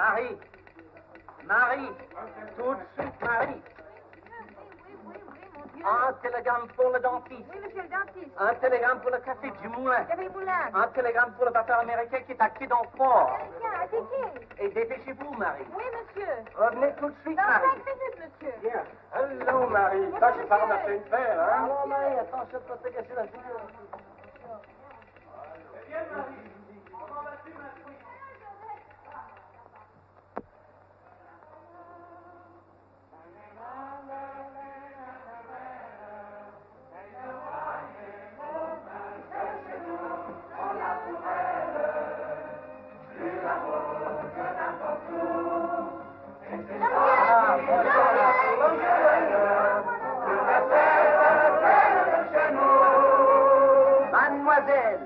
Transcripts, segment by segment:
Marie. Marie. Tout de suite, Marie. Un télégramme pour le dentiste. Oui, monsieur le dentiste. Un télégramme pour le café du Moulin. Café Moulin. Un télégramme pour le batteur américain qui est à quai d'Enfort. Américain, à qui? Et dépêchez-vous, Marie. Oui, monsieur. Revenez tout de suite, Dans Marie. 5 minutes, monsieur. Bien. Allô, Marie. Tâche par la pleine fer, hein? Alors, Marie, attention de ne pas te casser la figure. Mademoiselle,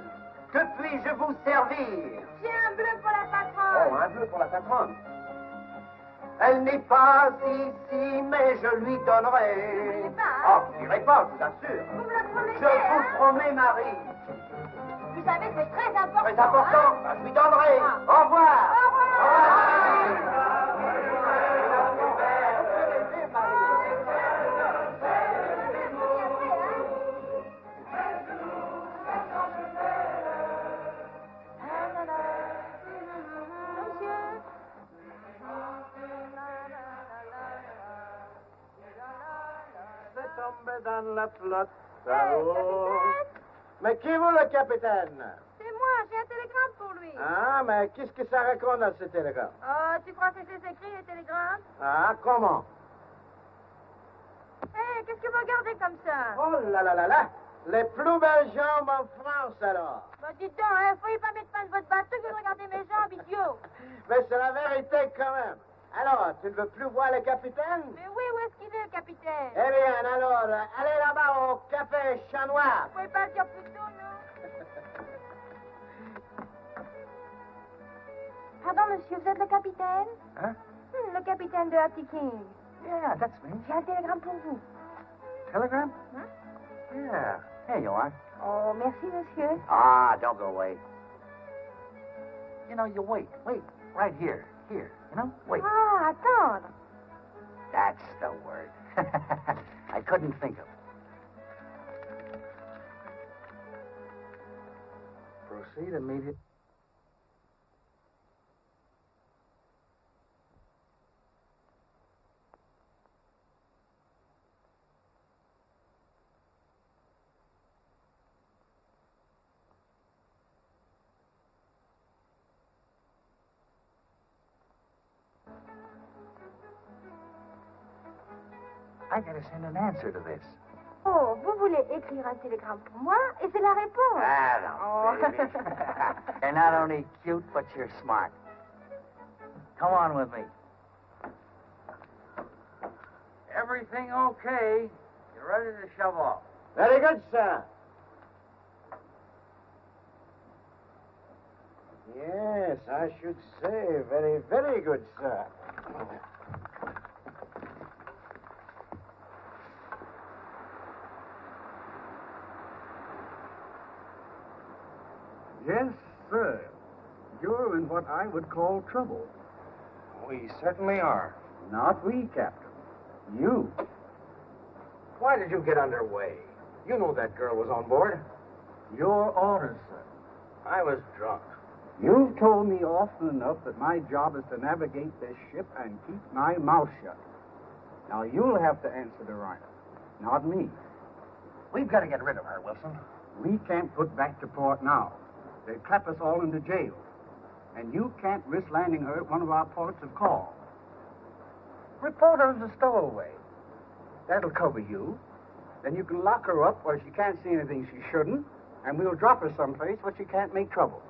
que puis-je vous servir? J'ai un bleu pour la patronne. Oh, un bleu pour la patronne. Elle n'est pas ici, mais je lui donnerai. Je pas, Oh, je n'irai pas, je vous assure. Vous me le promettez, Je vous hein? promets, Marie. Vous savez, c'est très important. Très important. Hein? Ben, je lui donnerai. Ah. Au revoir. Au revoir. C'est tombé dans la flotte. Capitaine, Mais qui est vous, le capitaine? c'est moi, j'ai un télégramme pour lui. Ah, mais qu'est-ce que ça raconte dans ce télégramme? Oh, tu crois que c'est écrit, les télégrammes? Ah, comment? Hé, qu'est-ce que vous regardez comme ça? Oh là là là là! Les plus belles jambes en France, alors! Bah, dites donc, hein, faut pas mettre fin de votre bateau que de regarder mes jambes, idiot. Mais c'est la vérité, quand même! Alors, tu ne veux plus voir le capitaine? Mais oui, où est-ce qu'il est, le capitaine? Eh bien, alors, allez là-bas au café Chat Noir. Vous pouvez pas le dire plus tôt, non? Pardon, monsieur, vous êtes le capitaine? Huh? Le capitaine de Happy King. Yeah, that's me. J'ai un télégramme pour vous. Telegram? Huh? Yeah. Here you are. Oh, merci, monsieur. Ah, don't go away. You know, you wait. Wait. Right here. Here. You know? Wait. Ah, attendre. That's the word. I couldn't think of it. Proceed immediately. I gotta send an answer to this. Oh, vous voulez écrire un télégramme pour moi et c'est la réponse. Ah, no, Oh. baby. You're not only cute, but you're smart. Come on with me. Everything okay? You're ready to shove off. Very good, sir. Yes, I should say, very, very good, sir. Yes, sir. You're in what I would call trouble. We certainly are. Not we, Captain. You. Why did you get underway? You know that girl was on board. Your orders, sir. I was drunk. You've told me often enough that my job is to navigate this ship and keep my mouth shut. Now you'll have to answer the writer, not me. We've got to get rid of her, Wilson. We can't put back to port now. They'd clap us all into jail. And you can't risk landing her at one of our ports of call. Report her as a stowaway. That'll cover you. Then you can lock her up where she can't see anything she shouldn't, and we'll drop her someplace where she can't make trouble.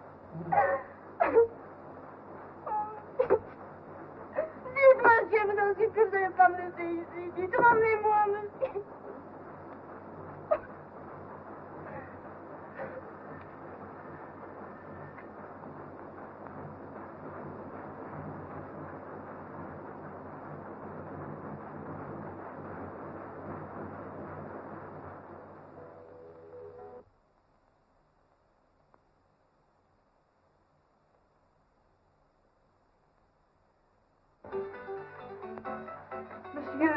Dites, monsieur, vous en supplie, vous n'allez pas me laisser ici. Dites, ramenez-moi, monsieur. Monsieur.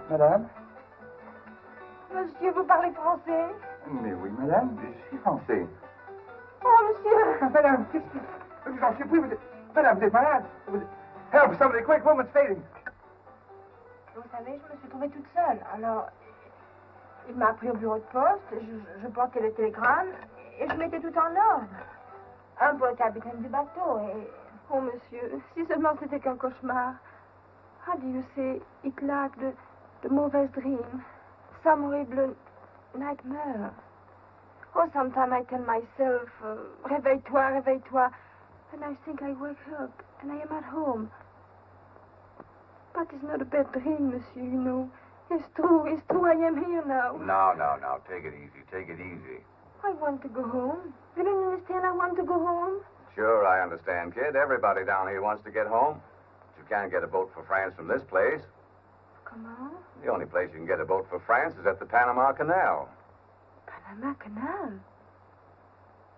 Madame? Monsieur, vous parlez français? Mais oui, madame, je suis français. Oh, monsieur! Madame, qu'est-ce que... J'en suis pris, Madame, vous êtes malade. Help, somebody, quick, woman's fading. Vous savez, je me suis trouvée toute seule. Alors, il m'a appris au bureau de poste, je portais le télégramme et je mettais tout en ordre. Un pour le capitaine du bateau et... Oh, monsieur, si seulement c'était qu'un cauchemar. How do you say it like the mauvais dream? Some horrible nightmare. Oh, sometimes I tell myself, réveille-toi, réveille-toi. And I think I wake up and I am at home. But it's not a bad dream, monsieur, you know. It's true, I am here now. No. Take it easy, take it easy. I want to go home. You don't understand, I want to go home. Sure, I understand, kid. Everybody down here wants to get home. But you can't get a boat for France from this place. Come on. The only place you can get a boat for France is at the Panama Canal. Panama Canal?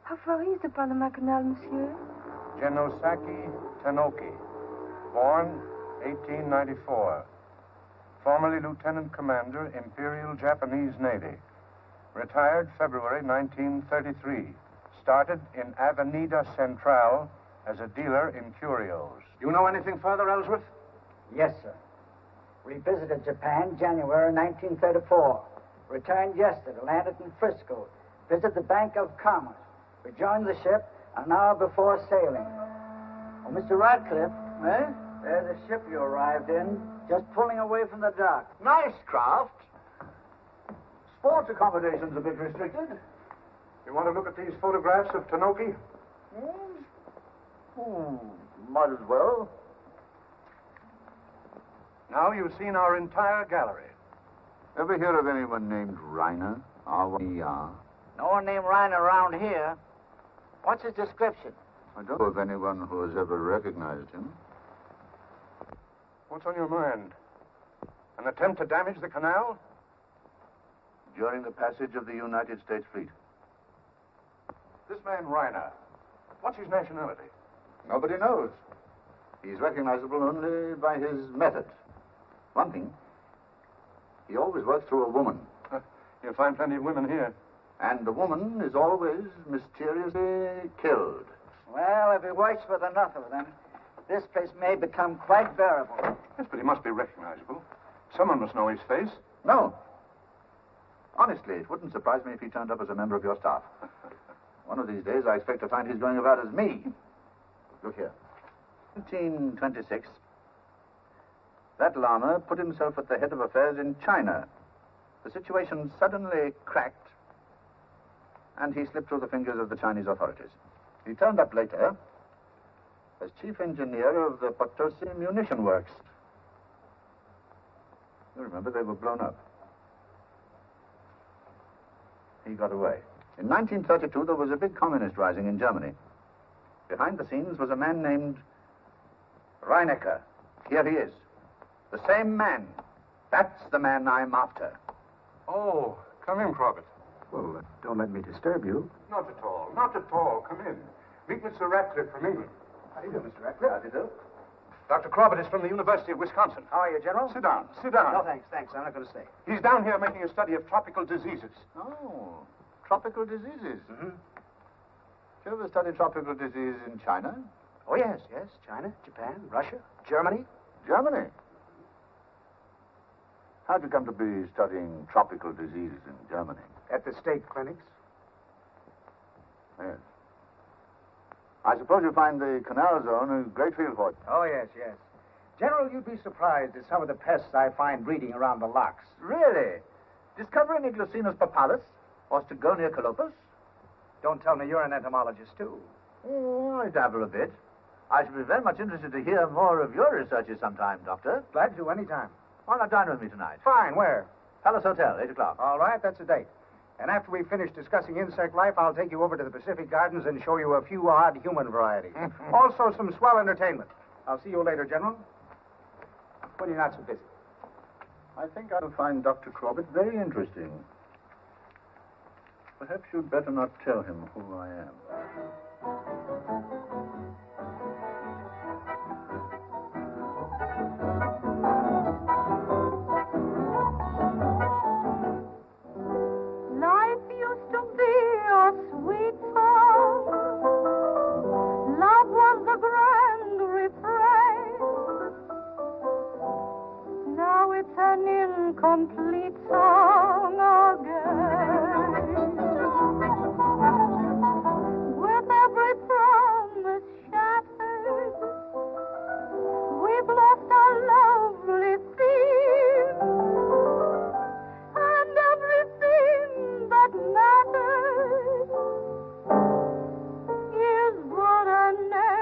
How far is the Panama Canal, monsieur? Genosaki Tanoki, born 1894. Formerly Lieutenant Commander, Imperial Japanese Navy. Retired February 1933. Started in Avenida Central as a dealer in curios. You know anything further, Ellsworth? Yes, sir. We visited Japan January 1934. Returned yesterday, landed in Frisco. Visited the Bank of Commerce. We joined the ship an hour before sailing. Oh, Mr. Radcliffe. Eh? There's the ship you arrived in, just pulling away from the dock. Nice craft. Sports accommodation's a bit restricted. You want to look at these photographs of Tanoki? Might as well. Now you've seen our entire gallery. Ever hear of anyone named Reiner? R-Y-E-R? No one named Ryan around here. What's his description? I don't know of anyone who has ever recognized him. What's on your mind? An attempt to damage the canal? During the passage of the United States fleet. This man, Reiner, what's his nationality? Nobody knows. He's recognizable only by his method. One thing, he always works through a woman. You'll find plenty of women here. And the woman is always mysteriously killed. Well, if he works with enough of them, this place may become quite bearable. Yes, but he must be recognizable. Someone must know his face. No. Honestly, it wouldn't surprise me if he turned up as a member of your staff. One of these days, I expect to find he's going about as me. Look here. 1926, that llama put himself at the head of affairs in China. The situation suddenly cracked, and he slipped through the fingers of the Chinese authorities. He turned up later as chief engineer of the Potosi Munition Works. You remember they were blown up. He got away. In 1932, there was a big communist rising in Germany. Behind the scenes was a man named Reinecker. Here he is. The same man. That's the man I'm after. Oh, come in, Corbett. Well, don't let me disturb you. Not at all. Not at all. Come in. Meet Mr. Ratcliffe from England. How do you do, Mr. Radcliffe? How do you do? Dr. Corbett is from the University of Wisconsin. How are you, General? Sit down. Sit down. No, thanks. I'm not going to stay. He's down here making a study of tropical diseases. Oh, tropical diseases. Mm-hmm. Did you ever study tropical disease in China? Oh, yes. China, Japan, Russia, Germany. Germany. How'd you come to be studying tropical disease in Germany? At the state clinics. Yes. I suppose you find the canal zone a great field for it. Oh, yes. General, you'd be surprised at some of the pests I find breeding around the locks. Really? Discovering Iglocinus papalis? Ostegonia colopus? Don't tell me you're an entomologist, too. Oh, I dabble a bit. I should be very much interested to hear more of your researches sometime, Doctor. Glad to, anytime. Why not dine with me tonight? Fine, where? Palace Hotel, 8 o'clock. All right, that's a date. And after we finish discussing insect life, I'll take you over to the Pacific Gardens and show you a few odd human varieties. Also, some swell entertainment. I'll see you later, General. When you're not so busy. I think I'll find Dr. Corbett very interesting. Perhaps you'd better not tell him who I am. Life used to be a sweet song. Love was the grand refrain. Now it's an incomplete song again. With every promise shattered, we've lost our lovely theme. And everything that matters is but an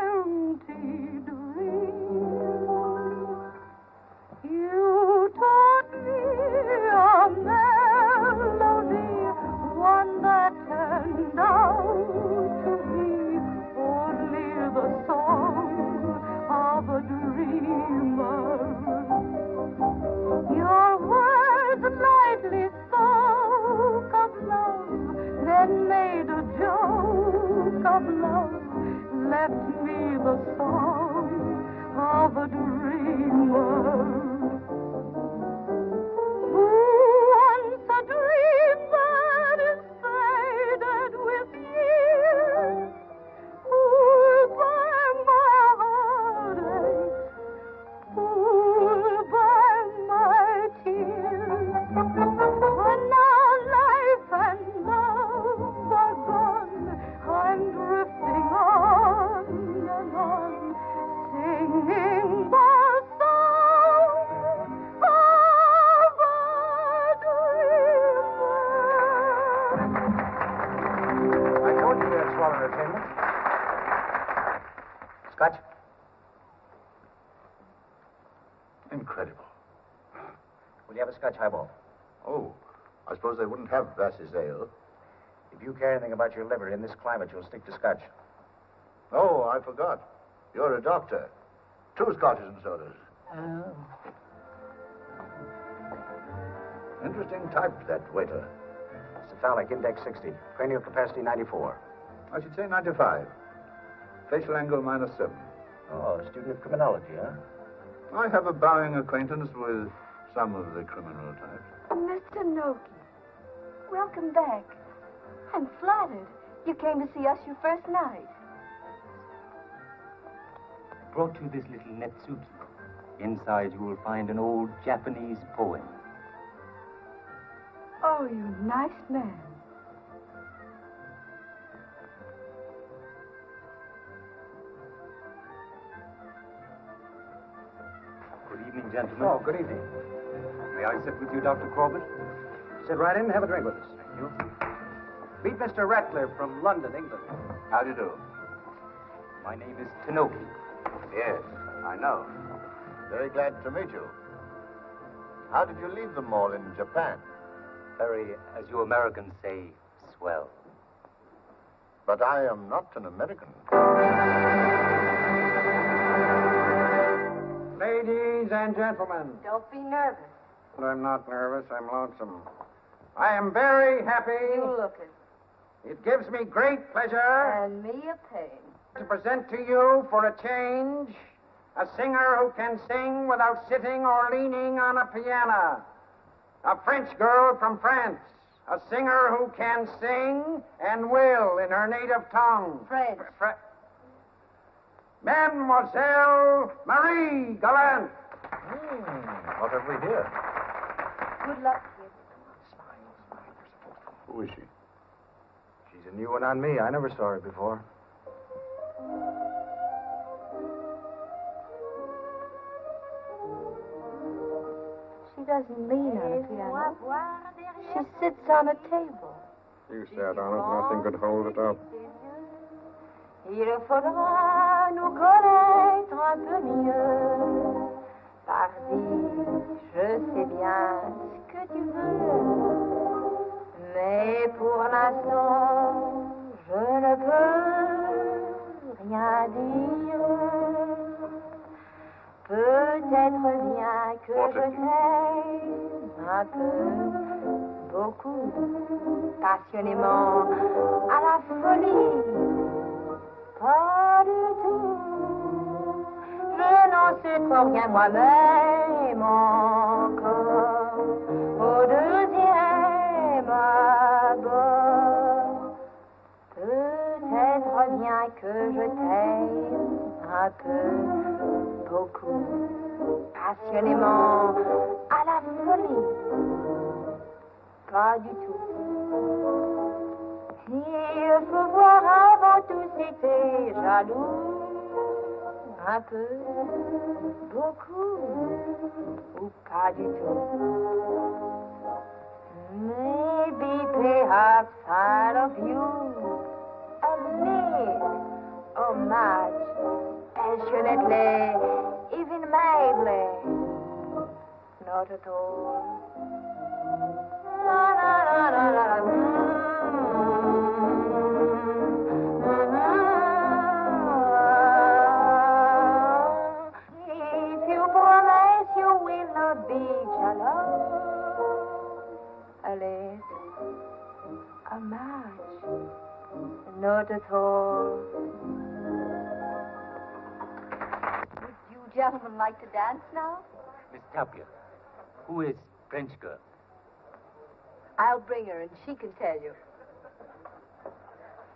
empty dream. You taught me a melody, one that turned out to be only the song of a dreamer. Your words lightly spoke of love, then made a joke of love, left me the song of a dreamer. Once a dream that is faded with years, fooled by my heartache, fooled by my tears. But now life and love are gone, I'm drifting on and on, singing the song of a dreamer. I told you we had swell entertainment. Scotch? Incredible. Will you have a Scotch highball? Oh, I suppose they wouldn't have Vass's ale. If you care anything about your liver, in this climate, you'll stick to Scotch. Oh, I forgot. You're a doctor. 2 Scotches and sodas. Interesting type, that waiter. Cephalic, index 60. Cranial capacity 94. I should say 95. Facial angle -7. Oh, a student of criminology, huh? I have a bowing acquaintance with some of the criminal types. Mr. Noki, welcome back. I'm flattered. You came to see us your first night. I brought you this little netsuki. Inside you will find an old Japanese poem. Oh, you nice man. Good evening, gentlemen. Oh, good evening. May I sit with you, Dr. Corbett? Sit right in and have a drink with us. Thank you. Meet Mr. Ratcliffe from London, England. How do you do? My name is Tanoki. Yes, I know. Very glad to meet you. How did you leave them all in Japan? Very, as you Americans say, swell. But I am not an American. Ladies and gentlemen, Don't be nervous. I'm not nervous. I'm lonesome. I am very happy. You look it. It gives me great pleasure And me a pain. to present to you, for a change, a singer who can sing without sitting or leaning on a piano. A French girl from France. A singer who can sing and will in her native tongue. French. Mademoiselle Marie Galante. What have we here? Good luck, kid. Who is she? She's a new one on me. I never saw her before. She doesn't lean on a piano. She sits on a table. You sat on it. Nothing could hold it up. Il faudra nous connaître un peu mieux. Pardi, je sais bien ce que tu veux. Mais pour l'instant, je ne peux rien dire. Peut-être bien que je sais un peu, beaucoup, passionnément, à la folie. Pas du tout. Je n'en sais trop rien moi-même encore. Au deuxième abord, peut-être bien que je t'aime un peu, beaucoup, passionnément, à la folie. Pas du tout. Il faut voir avant tout si t'es jaloux. Un peu, beaucoup, ou pas du tout. Maybe, perhaps, I love you. A little, or much, passionately, even madly. Not at all. La, la, la, la, la, la. A match. Not at all. Would you gentlemen like to dance now? Miss Tapia, who is French girl? I'll bring her and she can tell you.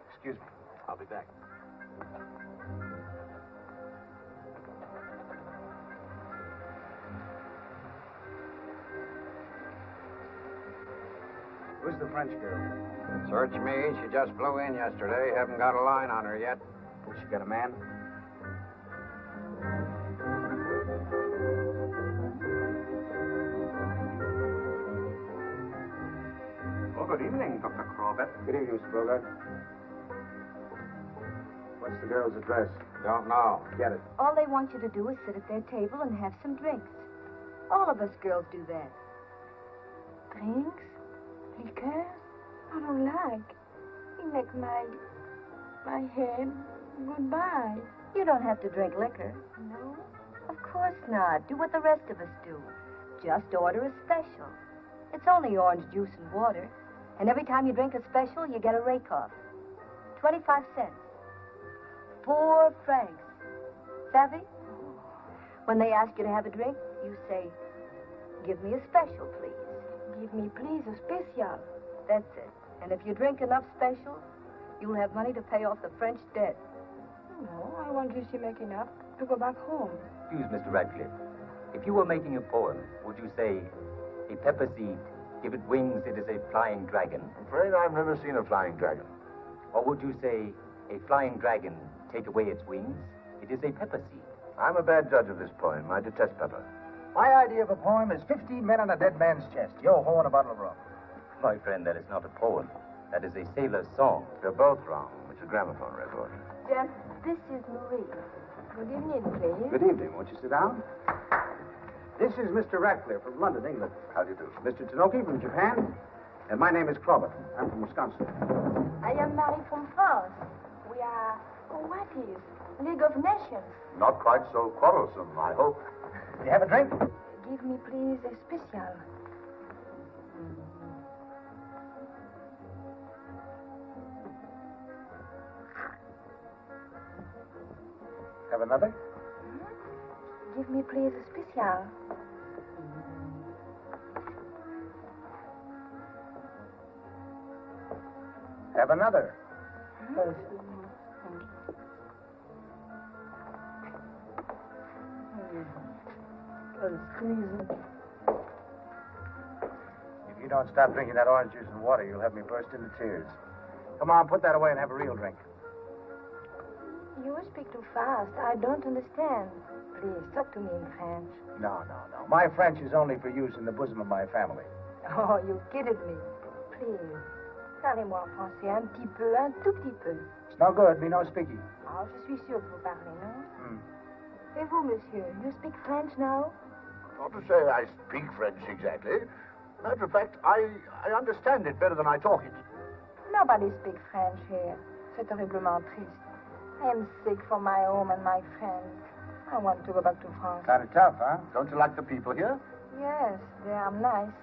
Excuse me. I'll be back. Who's the French girl? Search me. She just flew in yesterday. Haven't got a line on her yet. Has she got a man? Oh, good evening, Dr. Corbett. Good evening, Mr. Bogart. What's the girl's address? Don't know. Get it. All they want you to do is sit at their table and have some drinks. All of us girls do that. Drinks? Liqueur? I don't like. You make my head goodbye. You don't have to drink liquor. No? Of course not. Do what the rest of us do. Just order a special. It's only orange juice and water. And every time you drink a special, you get a rake-off. 25 cents. 4 francs. Savvy? When they ask you to have a drink, you say, "Give me a special, please." Give me, please, a special. That's it. And if you drink enough special, you'll have money to pay off the French debt. No, I want just to make enough to go back home. Excuse Mr. Radcliffe. If you were making a poem, would you say, "A pepper seed, give it wings, it is a flying dragon"? I'm afraid I've never seen a flying dragon. Or would you say, "A flying dragon, take away its wings, it is a pepper seed"? I'm a bad judge of this poem. I detest pepper. My idea of a poem is 15 men on a dead man's chest. Yo-ho and a bottle of rum. My friend, that is not a poem. That is a sailor's song. You're both wrong. It's a gramophone record. Jeff, this is Marie. Good evening, please. Good evening. Won't you sit down? This is Mr. Radcliffe from London, England. How do you do? Mr. Tanoki from Japan. And my name is Crobert. I'm from Wisconsin. I am Marie from France. We are, what is? League of Nations. Not quite so quarrelsome, I hope. You have a drink? Give me, please, a special. Have another? Give me, please, a special. Have another. If you don't stop drinking that orange juice and water, you'll have me burst into tears. Come on, put that away and have a real drink. You speak too fast. I don't understand. Please, talk to me in French. No. My French is only for use in the bosom of my family. Oh, you kidded me. Please, parlez-moi en français un petit peu, un tout petit peu. It's no good, me no speaky. Oh, je suis sûre que vous parlez, non? Et vous, monsieur, you speak French now? Not to say I speak French exactly. Matter of fact, I understand it better than I talk it. Nobody speaks French here. C'est terriblement triste. I am sick for my home and my friends. I want to go back to France. Kind of tough, huh? Don't you like the people here? Yes, they are nice.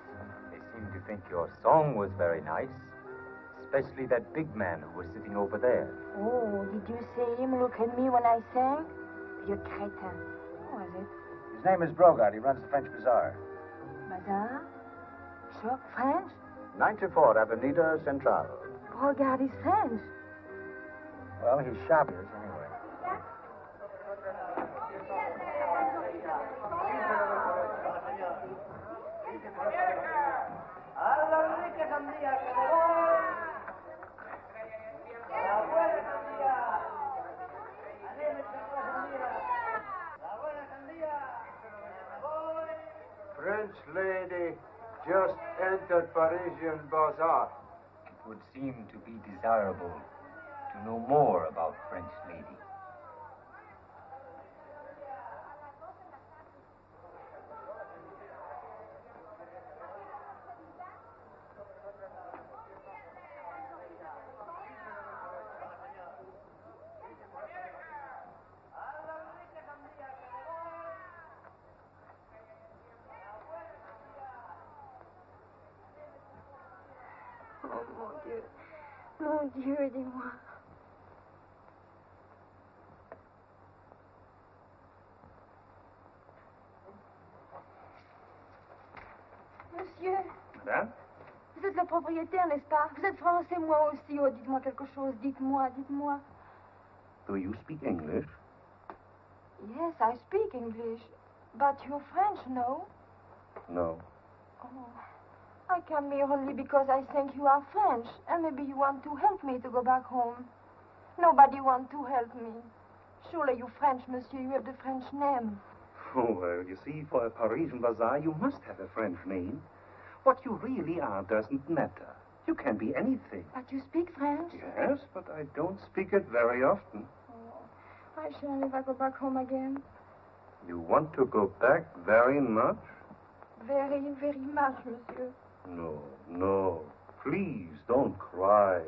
seem to think your song was very nice. Especially that big man who was sitting over there. Oh, did you see him look at me when I sang? Vieux crétin. Who was it? His name is Brogard. He runs the French Bazaar. Bazaar? Sure, French? 94 Avenida Central. Brogard is French. Well, he's shoppers anyway. French lady just entered Parisian Bazaar. It would seem to be desirable to know more about French lady. Oh, mon Dieu. Mon Dieu, aidez-moi. Monsieur, Madame? vous êtes le propriétaire, n'est-ce pas? Vous êtes français, moi aussi. Oh, dites-moi quelque chose. Dites-moi. Do you speak English? Yes, I speak English. But you're French, no? No. Oh, I come here only because I think you are French, and maybe you want to help me to go back home. Nobody wants to help me. Surely you French, monsieur, you have the French name. Oh, well, you see, for a Parisian bazaar, you must have a French name. What you really are doesn't matter. You can be anything. But you speak French? Yes, but I don't speak it very often. Oh, I shall never go back home again. You want to go back very much? Very, very much, monsieur. No. Please, don't cry.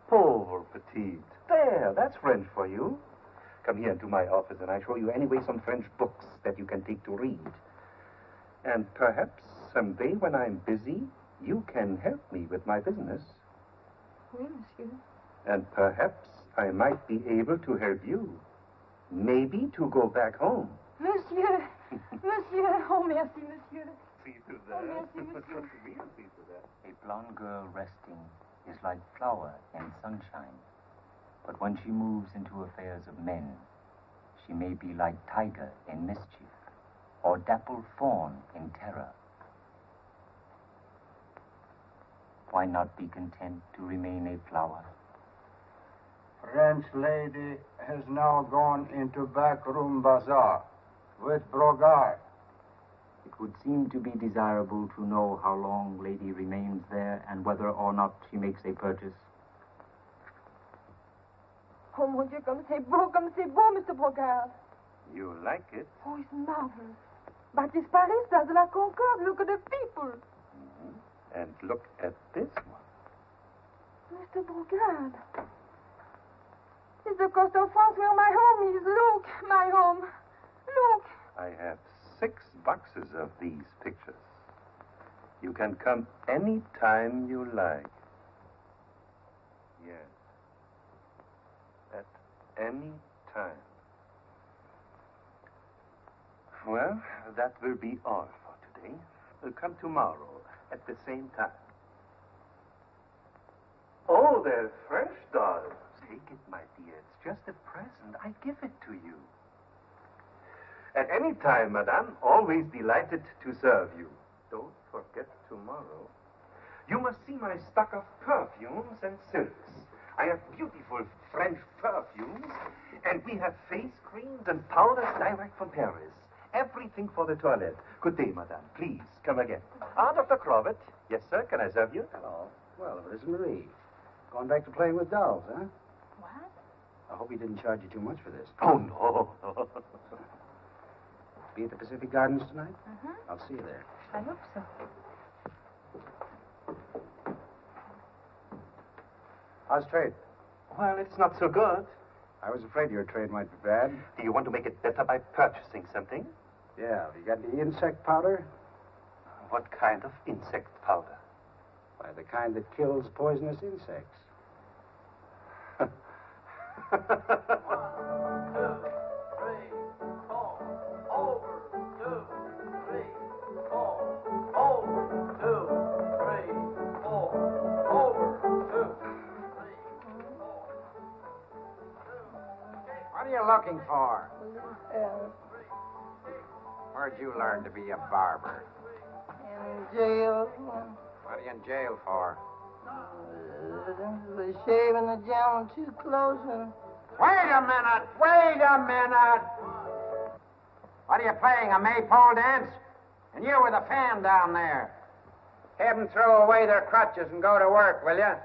Pauvre petite. There, that's French for you. Come here into my office, and I show you anyway some French books that you can take to read. And perhaps someday when I'm busy, you can help me with my business. Oui, monsieur. And perhaps I might be able to help you. Maybe to go back home. Monsieur! Monsieur! Oh, merci, monsieur. See to that. Oh, merci, monsieur. We'll see to that. A blonde girl resting is like flower in sunshine. But when she moves into affairs of men, she may be like tiger in mischief, or dappled fawn in terror. Why not be content to remain a flower? French lady has now gone into backroom bazaar with Brogard. It would seem to be desirable to know how long lady remains there and whether or not she makes a purchase. Oh, mon Dieu, comme c'est beau, Mr. Brogard. You like it? Oh, it's marvelous. Baptiste Paris, Place de la Concorde, look at the people. Mm-hmm. And look at this one. Mr. Brogard. It's the coast of France where my home is. Look, my home. Look. I have 6 boxes of these pictures. You can come any time you like. Yes. At any time. Well, that will be all for today. Come tomorrow at the same time. Oh, they're French dolls. Take it, my dear. It's just a present. I give it to you. At any time, madame, always delighted to serve you. Don't forget tomorrow. You must see my stock of perfumes and silks. I have beautiful French perfumes, and we have face creams and powders direct from Paris. Everything for the toilette. Good day, madame. Please, come again. Ah, Dr. Crowett. Yes, sir. Can I serve you? Hello. Well, if it isn't Marie. Going back to playing with dolls, huh? What? I hope he didn't charge you too much for this. Oh, no. Be at the Pacific Gardens tonight? Mm-hmm. I'll see you there. I hope so. How's trade? Well, it's not so good. I was afraid your trade might be bad. Do you want to make it better by purchasing something? Yeah. Have you got any insect powder? What kind of insect powder? By the kind that kills poisonous insects. What are you looking for? Where'd you learn to be a barber? In jail. What are you in jail for? For shaving the gentleman too close. Wait a minute! Wait a minute! What are you playing, a maypole dance? And you with a fan down there. Have them throw away their crutches and go to work, will you?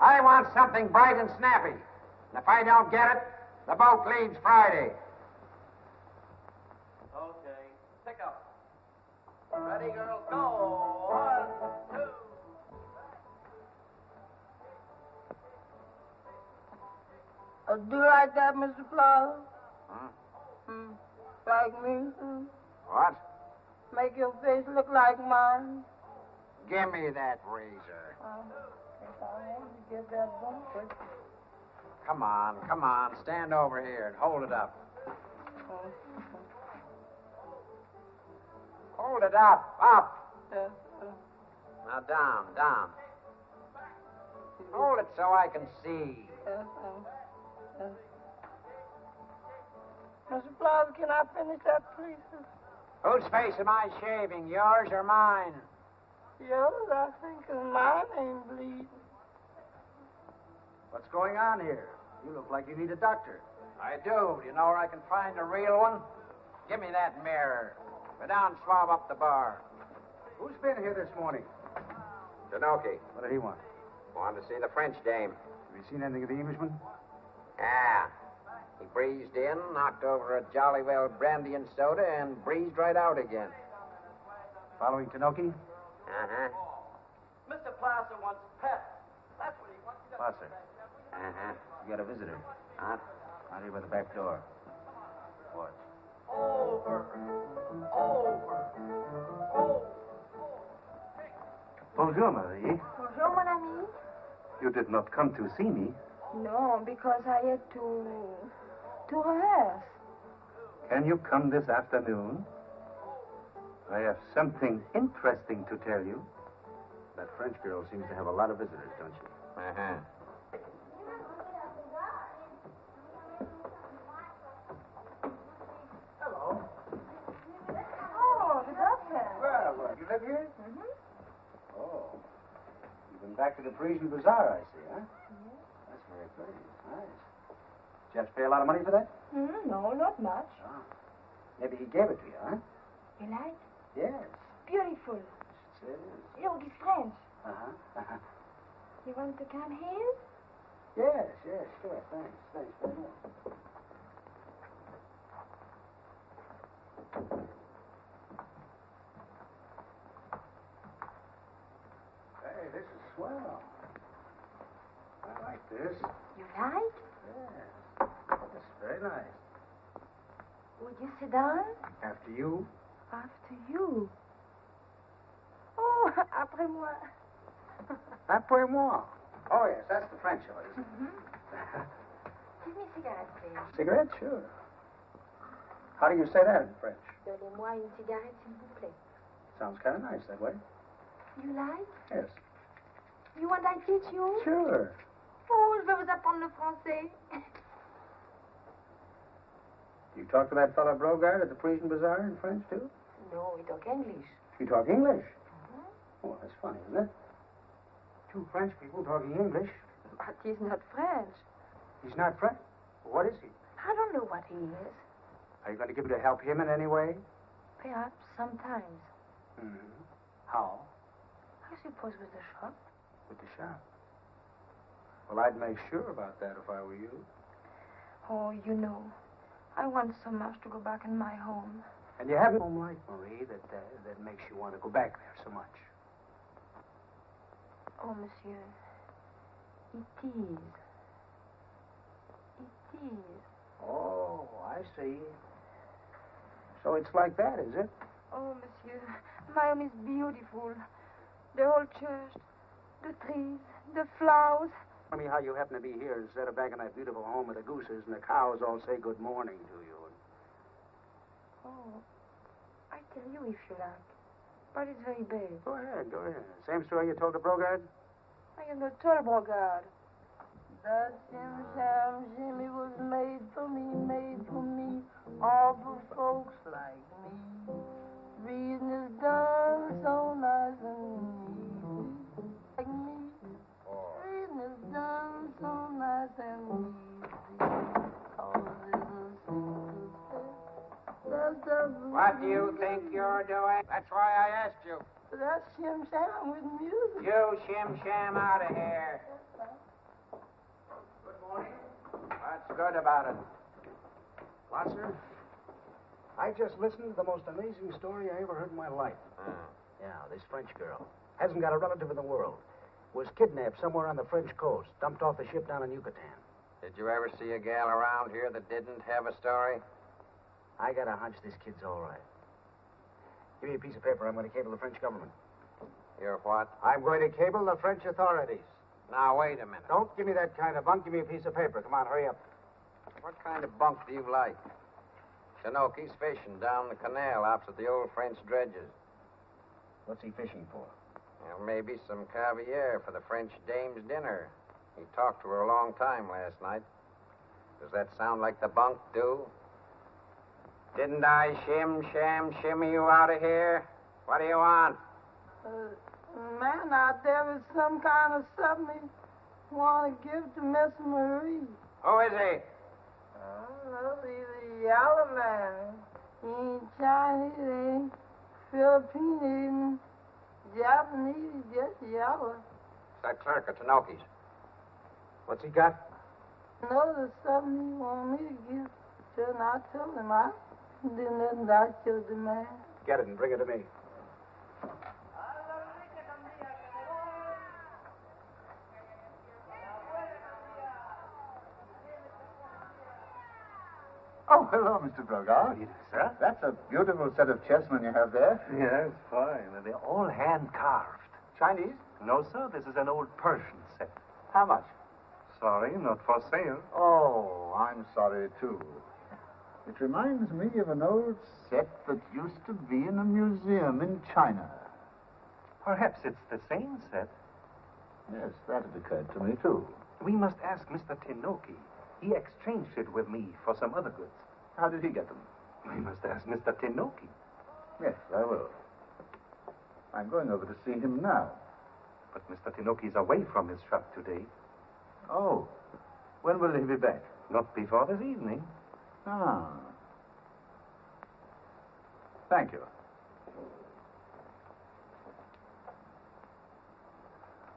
I want something bright and snappy. And if I don't get it, the boat leaves Friday. Okay, pick up. Ready, girls, go. 1, 2. Do you like that, Mr. Flowers? Huh? Like me? What? Make your face look like mine? Give me that razor. If I want to get that bumper. Come on. Stand over here and hold it up. Hold it up. Now down. Hold it so I can see. Mr. Flowers, can I finish that, please? Whose face am I shaving, yours or mine? Yours, I think, 'cause mine ain't bleeding. What's going on here? You look like you need a doctor. I do. Do you know where I can find a real one? Give me that mirror. Go down and swab up the bar. Who's been here this morning? Tanoki. What did he want? Wanted to see the French dame. Have you seen anything of the Englishman? Ah. He breezed in, knocked over a jolly well brandy and soda, and breezed right out again. Following Tanoki? Uh-huh. Mr. Placer wants pets. That's what he wants. Placer. Uh-huh. You got a visitor. Huh? Out here by the back door. What? Over. Bonjour, Marie. Bonjour, mon ami. You did not come to see me. No, because I had to rehearse. Can you come this afternoon? I have something interesting to tell you. That French girl seems to have a lot of visitors, don't she? Uh-huh. Hello. Oh, the doctor. Well, you live here? Mm-hmm. Oh. You've been back to the Parisian Bazaar, I see, huh? Yes. That's very pretty. Nice. Did you have to pay a lot of money for that? No, not much. Oh. Maybe he gave it to you, huh? You like? Yes. Beautiful. It is. Look, it's French. Uh-huh. You want to come here? Yes, sure. Thanks very much. Hey, this is swell. I like this. You like? Yes. This is very nice. Would you sit down? After you? After you. Oh, après moi. Après moi. Oh, yes, that's the French always. Give me a cigarette, please. Cigarette? Sure. How do you say that in French? Donnez-moi une cigarette, s'il vous plaît. Sounds kind of nice that way. You like? Yes. You want I teach you? Sure. Oh, je vais vous apprendre le français. You talk to that fellow Brogard at the Parisian Bazaar in French, too? No, we talk English. You talk English? Oh, that's funny, isn't it? Two French people talking English. But he's not French. He's not French? What is he? I don't know what he is. Are you going to give me to help him in any way? Perhaps sometimes. How? I suppose with the shop. With the shop. Well, I'd make sure about that if I were you. Oh, you know, I want so much to go back in my home. And you have a home like Marie that makes you want to go back there so much. Oh, monsieur, it is. It is. Oh, I see. So it's like that, is it? Oh, monsieur, Miami's beautiful. The whole church, the trees, the flowers. Tell me how you happen to be here instead of back in that beautiful home with the gooses and the cows all say good morning to you. Oh, I tell you if you like. But it's very big. Go ahead. Same story you told the Brogard? I have not told Brogard. That Jim Sam Jimmy was made for me, all for folks like me. Reading is done so nice and easy, like me. Reading is done so nice and easy, 'cause it's a simple step. What do you think you're doing? That's why I asked you. That's Shim Sham with music. You shim sham out of here. What's good about it? Watson, I just listened to the most amazing story I ever heard in my life. Yeah, this French girl. Hasn't got a relative in the world. Was kidnapped somewhere on the French coast, dumped off the ship down in Yucatan. Did you ever see a gal around here that didn't have a story? I got a hunch this kid's all right. Give me a piece of paper. I'm going to cable the French government. You're what? I'm going to cable the French authorities. Now, wait a minute. Don't give me that kind of bunk. Give me a piece of paper. Come on, hurry up. What kind of bunk do you like? Tinoki's fishing down the canal opposite the old French dredges. What's he fishing for? Well, maybe some caviar for the French dame's dinner. He talked to her a long time last night. Does that sound like the bunk do? Didn't I shimmy you out of here? What do you want? Man out there is some kind of something he want to give to Miss Marie. Who is he? I don't know. He's a yellow man. He ain't Chinese, he ain't Filipino, he ain't Japanese, he's just yellow. It's that clerk at Tinoki's. What's he got? No, there's something he want me to give to, and I told him I did nothing I should demand. Get it and bring it to me. Oh, hello, Mr. Brogard. Sir? That's a beautiful set of chessmen you have there. Yes, fine. And they're all hand-carved. Chinese? No, sir, this is an old Persian set. How much? Sorry, not for sale. Oh, I'm sorry, too. It reminds me of an old set that used to be in a museum in China. Perhaps it's the same set. Yes, that had occurred to me, too. We must ask Mr. Tinoki. He exchanged it with me for some other goods. How did he get them? We must ask Mr. Tinoki. Yes, I will. I'm going over to see him now. But Mr. Tinoki's away from his shop today. Oh, when will he be back? Not before this evening. Ah. Thank you.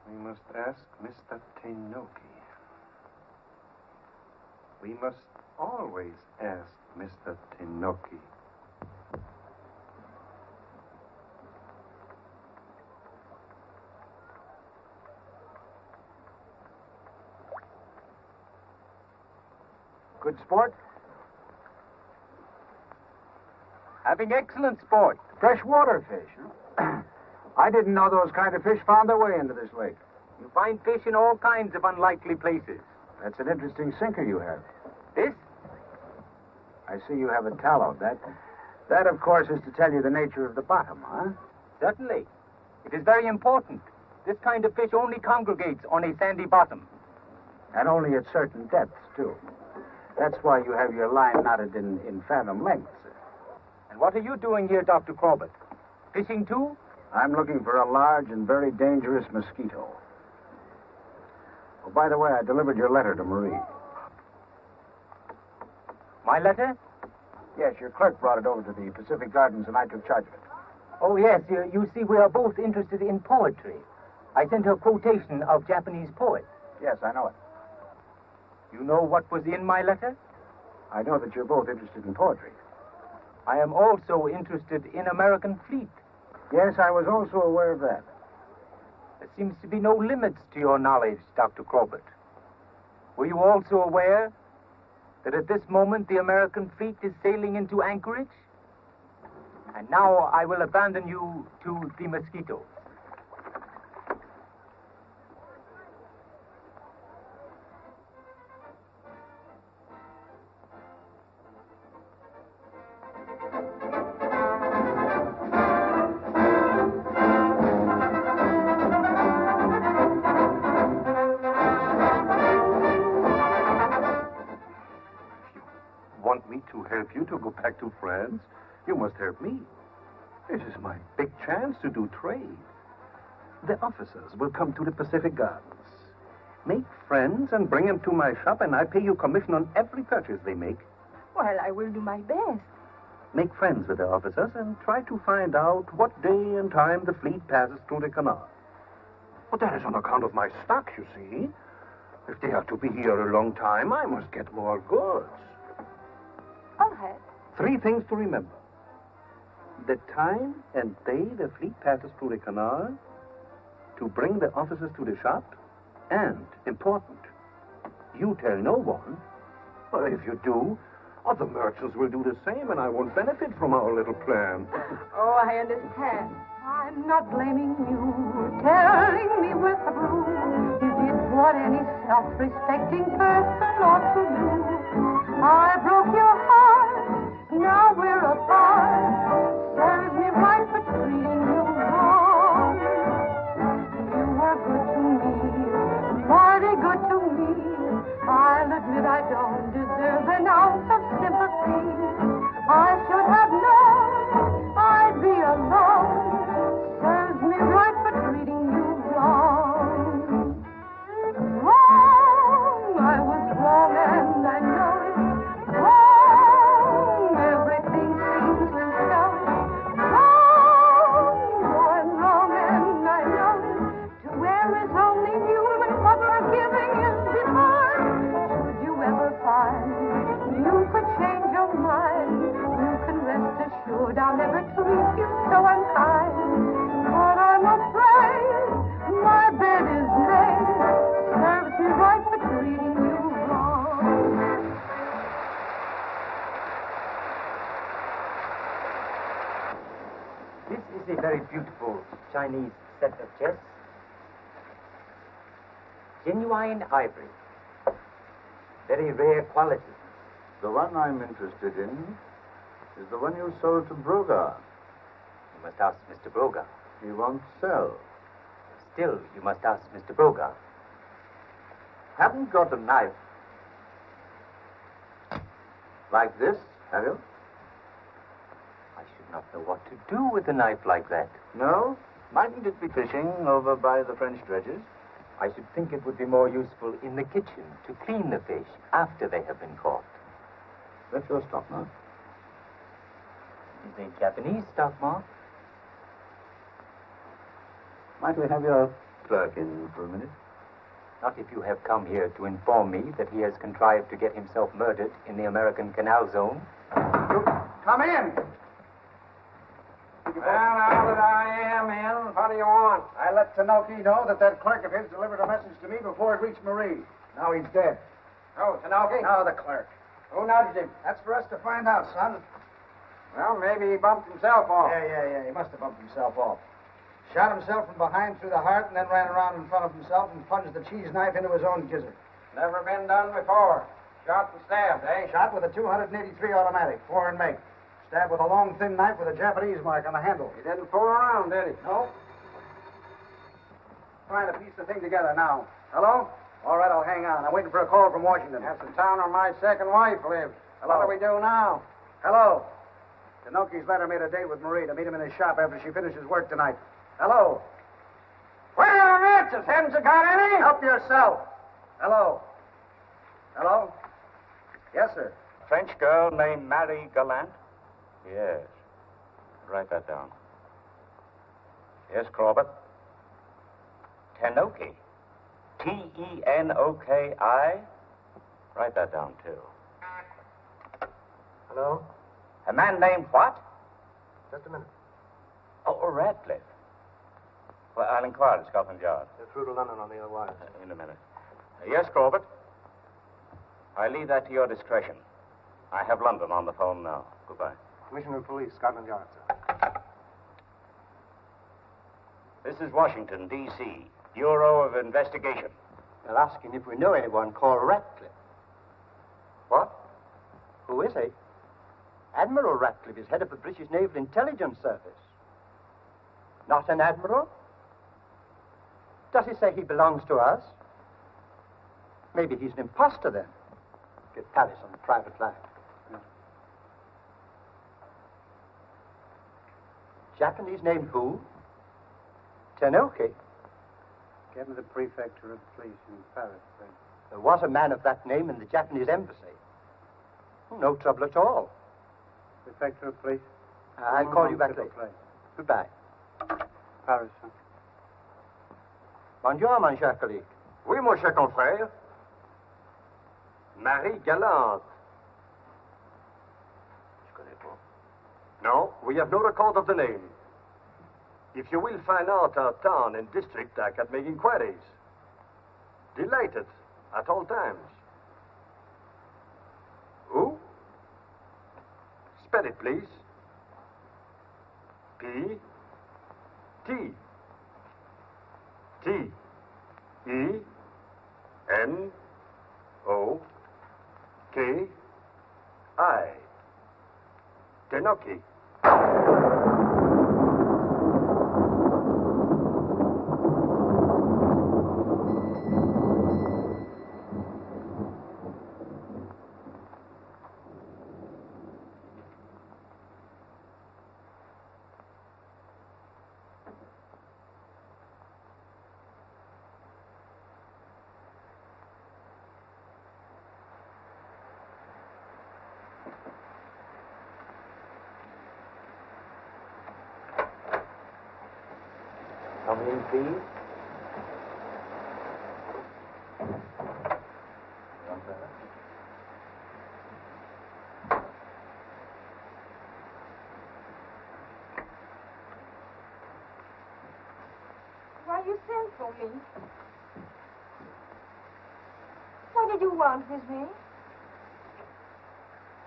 We must ask Mr. Tinoki. We must always ask Mr. Tinoki. Good sport? Having excellent sport. Freshwater fish, huh? I didn't know those kind of fish found their way into this lake. You find fish in all kinds of unlikely places. That's an interesting sinker you have. This? I see you have a tallow. That, of course, is to tell you the nature of the bottom, huh? Certainly. It is very important. This kind of fish only congregates on a sandy bottom. And only at certain depths, too. That's why you have your line knotted in fathom lengths. And what are you doing here, Dr. Corbett? Fishing, too? I'm looking for a large and very dangerous mosquito. Oh, by the way, I delivered your letter to Marie. My letter? Yes, your clerk brought it over to the Pacific Gardens, and I took charge of it. Oh, yes. You see, we are both interested in poetry. I sent her a quotation of Japanese poets. Yes, I know it. You know what was in my letter? I know that you're both interested in poetry. I am also interested in American fleet. Yes, I was also aware of that. There seems to be no limits to your knowledge, Dr. Corbett. Were you also aware that at this moment the American fleet is sailing into anchorage? And now I will abandon you to the mosquitoes. Want me to help you to go back to France? You must help me. This is my big chance to do trade. The officers will come to the Pacific Gardens. Make friends and bring them to my shop, and I pay you commission on every purchase they make. Well, I will do my best. Make friends with the officers and try to find out what day and time the fleet passes through the canal. But that is on account of my stock, you see. If they are to be here a long time, I must get more goods. All right. 3 things to remember. The time and day the fleet passes through the canal, to bring the officers to the shop, and, important, you tell no one. Well, if you do, other merchants will do the same, and I won't benefit from our little plan. Oh, I understand. I'm not blaming you, telling me with a broom. You did what any self-respecting person ought to do. I broke your heart, now we're apart. Serves me right for treating you wrong. You were good to me, mighty good to me. I'll admit I don't deserve an ounce of sympathy. I should have known I'd be alone. Serves me right for treating you wrong. Wrong, I was wrong and I know it. Wrong, everything seems to show it. Wrong, I'm wrong and I know it. To err is only human, but forgiving is divine. Should you ever find you could change your mind, you can rest assured I'll never treat you so unkind. But I'm afraid my bed is made. Serves me right for treating you wrong. This is a very beautiful Chinese set of chests. Genuine ivory. Very rare quality. The one I'm interested in is the one you sold to Broga. You must ask Mr. Broga. He won't sell. Still, you must ask Mr. Broga. Haven't got a knife like this, have you? I should not know what to do with a knife like that. No? Mightn't it be fishing over by the French dredges? I should think it would be more useful in the kitchen to clean the fish after they have been caught. That's your stock mark. Is a Japanese stock mark? Might we have your clerk in for a minute? Not if you have come here to inform me that he has contrived to get himself murdered in the American Canal Zone. Come in. Well, now that I am in, what do you want? I let Tanoki know that clerk of his delivered a message to me before it reached Marie. Now he's dead. Oh, Tanoki? Now the clerk. Who nudged him? That's for us to find out, son. Well, maybe he bumped himself off. Yeah. He must have bumped himself off. Shot himself from behind through the heart and then ran around in front of himself and plunged the cheese knife into his own gizzard. Never been done before. Shot and stabbed, eh? Shot with a 283 automatic, foreign make. Stabbed with a long, thin knife with a Japanese mark on the handle. He didn't fool around, did he? No. Trying to piece the thing together now. Hello? All right, I'll hang on. I'm waiting for a call from Washington. That's the town where my second wife lives. Hello? What do we do now? Hello? Tanoki's letter made a date with Marie to meet him in his shop after she finishes work tonight. Hello? Where are the matches? Haven't you got any? Help yourself. Hello? Hello? Yes, sir. French girl named Marie Galante? Yes. Write that down. Yes, Corbett? Tenoki. Tenoki. Write that down, too. Hello? A man named what? Just a minute. Oh, Radcliffe. Well, I'll inquire at Scotland Yard. They're through to London on the other wires. In a minute. Yes, Corbett? I leave that to your discretion. I have London on the phone now. Goodbye. Commissioner of Police, Scotland Yard, sir. This is Washington, D.C., Bureau of Investigation. They're asking if we know anyone called Ratcliffe. What? Who is he? Admiral Ratcliffe is head of the British Naval Intelligence Service. Not an admiral? Does he say he belongs to us? Maybe he's an imposter then. Get Paris on the private line. Japanese name who? Tenoki. Get me the prefecture of police in Paris, then. There was a man of that name in the Japanese embassy. No trouble at all. Prefecture of police? I'll call you back later. Goodbye. Paris, sir. Bonjour, mon cher collègue. Oui, mon cher confrère. Marie Galante. Je connais pas. No, we have no record of the name. If you will find out our town and district, I can make inquiries. Delighted at all times. Who? Spell it, please. P. T. T. E. N. O. K. I. Tenoki. Come in, please. Why you sent for me? What did you want with me?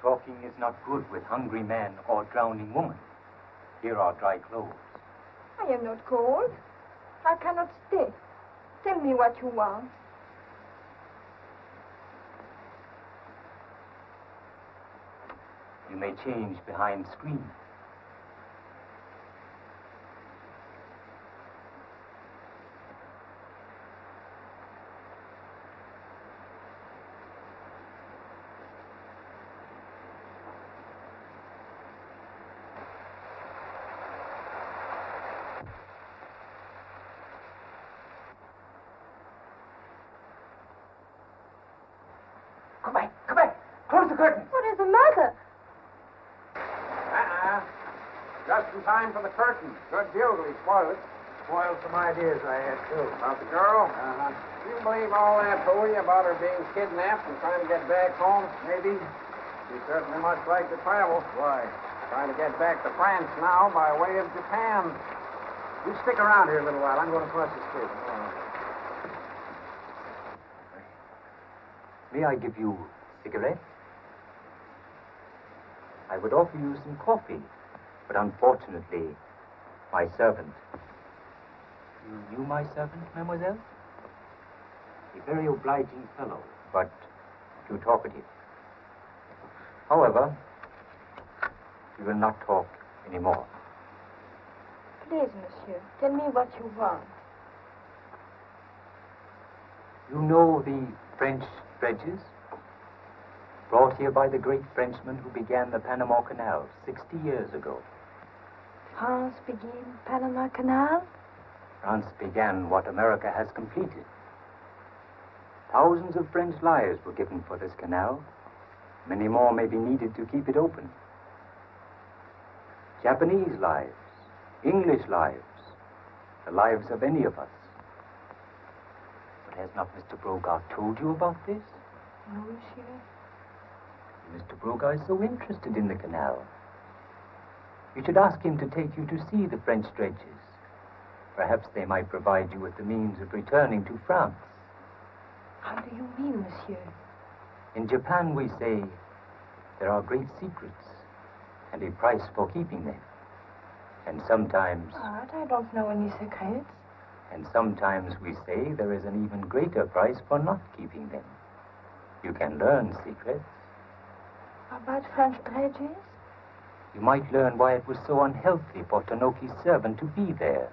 Talking is not good with hungry men or drowning women. Here are dry clothes. I am not cold. I cannot stay. Tell me what you want. You may change behind screens. Come back. Close the curtain. What is the matter? Just in time for the curtain. Good bugle, he spoiled it. Spoiled some ideas I had, too. About the girl? Uh-huh. You believe all that hooey about her being kidnapped and trying to get back home? Maybe. She certainly much like to travel. Why? Trying to get back to France now by way of Japan. You stick around here a little while. I'm going to cross the street. May I give you cigarettes? I would offer you some coffee, but unfortunately, my servant. You knew my servant, mademoiselle? A very obliging fellow, but too talkative. However, we will not talk anymore. Please, monsieur, tell me what you want. You know the French dredges? Brought here by the great Frenchman who began the Panama Canal 60 years ago. France began Panama Canal? France began what America has completed. Thousands of French lives were given for this canal. Many more may be needed to keep it open. Japanese lives, English lives, the lives of any of us. But has not Mr. Brogard told you about this? No, monsieur. Mr. Brogard is so interested in the canal. You should ask him to take you to see the French dredges. Perhaps they might provide you with the means of returning to France. How do you mean, monsieur? In Japan, we say there are great secrets and a price for keeping them. And sometimes... But I don't know any secrets. And sometimes we say there is an even greater price for not keeping them. You can learn secrets. About French dredges? You might learn why it was so unhealthy for Tanoki's servant to be there.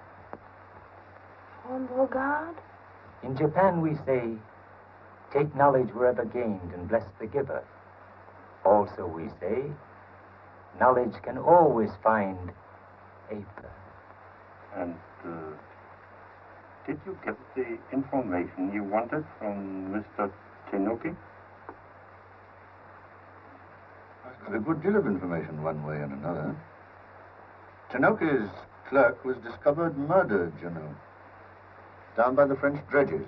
From Brogard? In Japan we say, take knowledge wherever gained and bless the giver. Also we say, knowledge can always find a... And did you get the information you wanted from Mr. Tanoki? I got a good deal of information one way and another. Tanoki's clerk was discovered murdered, you know. Down by the French dredges.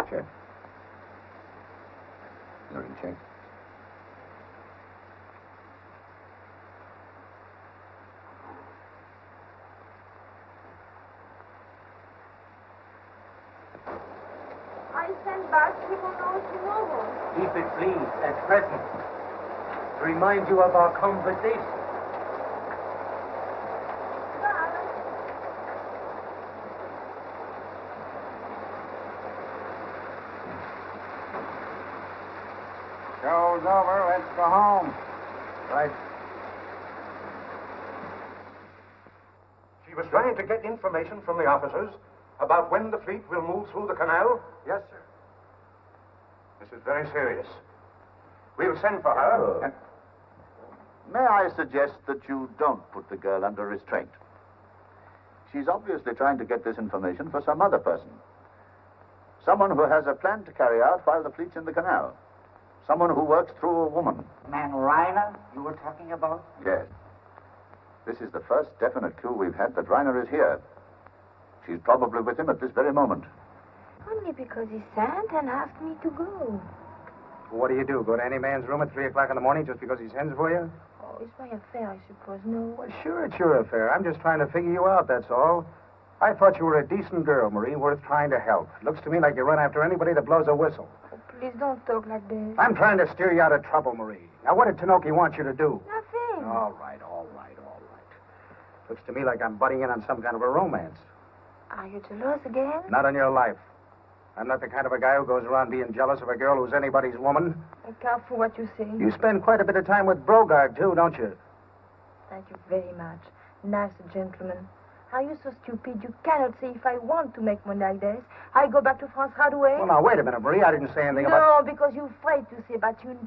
Check. You're in check. I send back people know tomorrow. Keep it, please, at present. To remind you of our conversation. Show's over. Let's go home. Right. She was trying to get information from the officers about when the fleet will move through the canal? Yes, sir. This is very serious. We'll send for her. And... May I suggest that you don't put the girl under restraint? She's obviously trying to get this information for some other person. Someone who has a plan to carry out while the fleet's in the canal. Someone who works through a woman. Man Reiner, you were talking about? Yes. This is the first definite clue we've had that Reiner is here. She's probably with him at this very moment. Only because he sent and asked me to go. What do? Go to any man's room at 3 o'clock in the morning just because he sends for you? Oh, it's my affair, I suppose. No. Well, sure, it's your affair. I'm just trying to figure you out, that's all. I thought you were a decent girl, Marie, worth trying to help. Looks to me like you run after anybody that blows a whistle. Oh, please don't talk like this. I'm trying to steer you out of trouble, Marie. Now, what did Tanoki want you to do? Nothing. All right. Looks to me like I'm butting in on some kind of a romance. Are you jealous again? Not on your life. I'm not the kind of a guy who goes around being jealous of a girl who's anybody's woman. Oh, careful what you say. You spend quite a bit of time with Brogard, too, don't you? Thank you very much. Nice gentleman. Are you so stupid you cannot say if I want to make money like this? I go back to France right away? Well, now, wait a minute, Marie. I didn't say anything about... No, because you're afraid to say, but you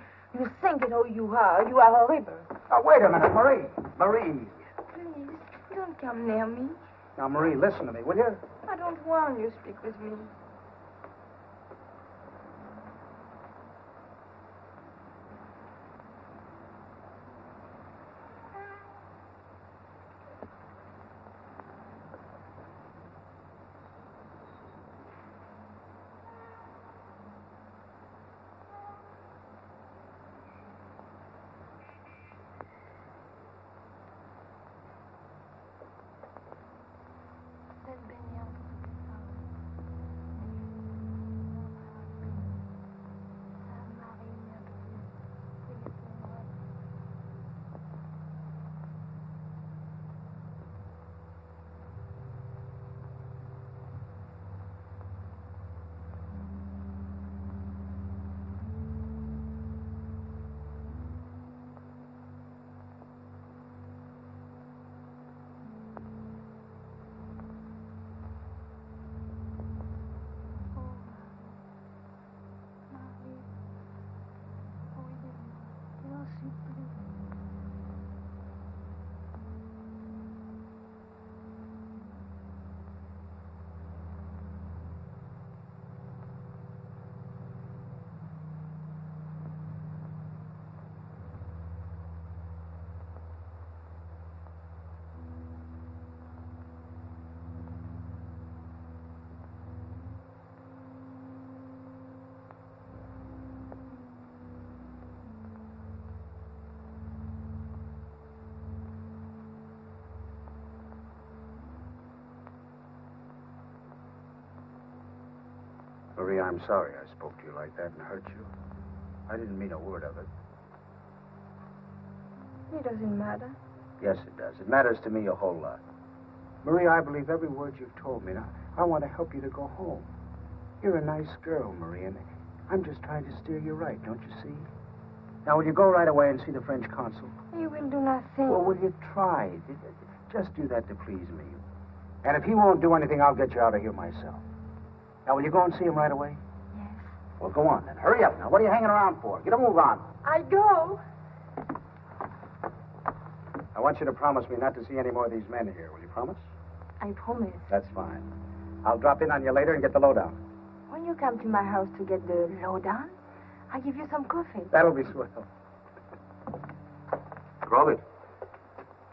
think it all you are. You are horrible. Now, wait a minute, Marie. Marie. Please, don't come near me. Now, Marie, listen to me, will you? I don't want you to speak with me. Marie, I'm sorry I spoke to you like that and hurt you. I didn't mean a word of it. It doesn't matter. Yes, it does. It matters to me a whole lot. Maria, I believe every word you've told me. Now, I want to help you to go home. You're a nice girl, Maria, and I'm just trying to steer you right, don't you see? Now, will you go right away and see the French consul? He will do nothing. Well, will you try? Just do that to please me. And if he won't do anything, I'll get you out of here myself. Now, will you go and see him right away? Yes. Well, go on then. Hurry up now. What are you hanging around for? Get a move on. I go. I want you to promise me not to see any more of these men here. Will you promise? I promise. That's fine. I'll drop in on you later and get the lowdown. When you come to my house to get the lowdown, I'll give you some coffee. That'll be swell. Robert,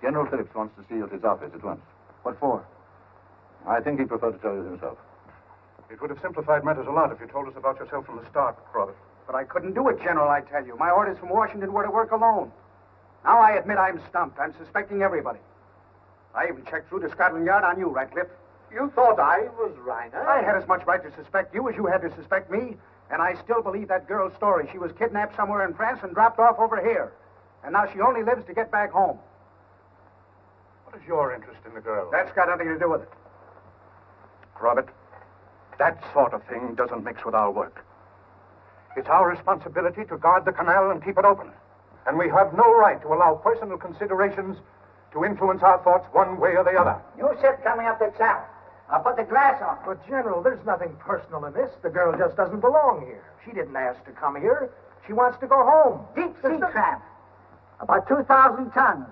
General Phillips wants to see you at his office at once. What for? I think he'd prefer to tell you himself. It would have simplified matters a lot if you told us about yourself from the start, Robert. But I couldn't do it, General, I tell you. My orders from Washington were to work alone. Now I admit I'm stumped. I'm suspecting everybody. I even checked through to Scotland Yard on you, Ratcliffe. You thought I was Reiner? I had as much right to suspect you as you had to suspect me. And I still believe that girl's story. She was kidnapped somewhere in France and dropped off over here. And now she only lives to get back home. What is your interest in the girl? That's got nothing to do with it. Robert, that sort of thing doesn't mix with our work. It's our responsibility to guard the canal and keep it open. And we have no right to allow personal considerations to influence our thoughts one way or the other. You said coming up the channel. I'll put the glass on. But, General, there's nothing personal in this. The girl just doesn't belong here. She didn't ask to come here. She wants to go home. Deep sea tramp. About 2,000 tons.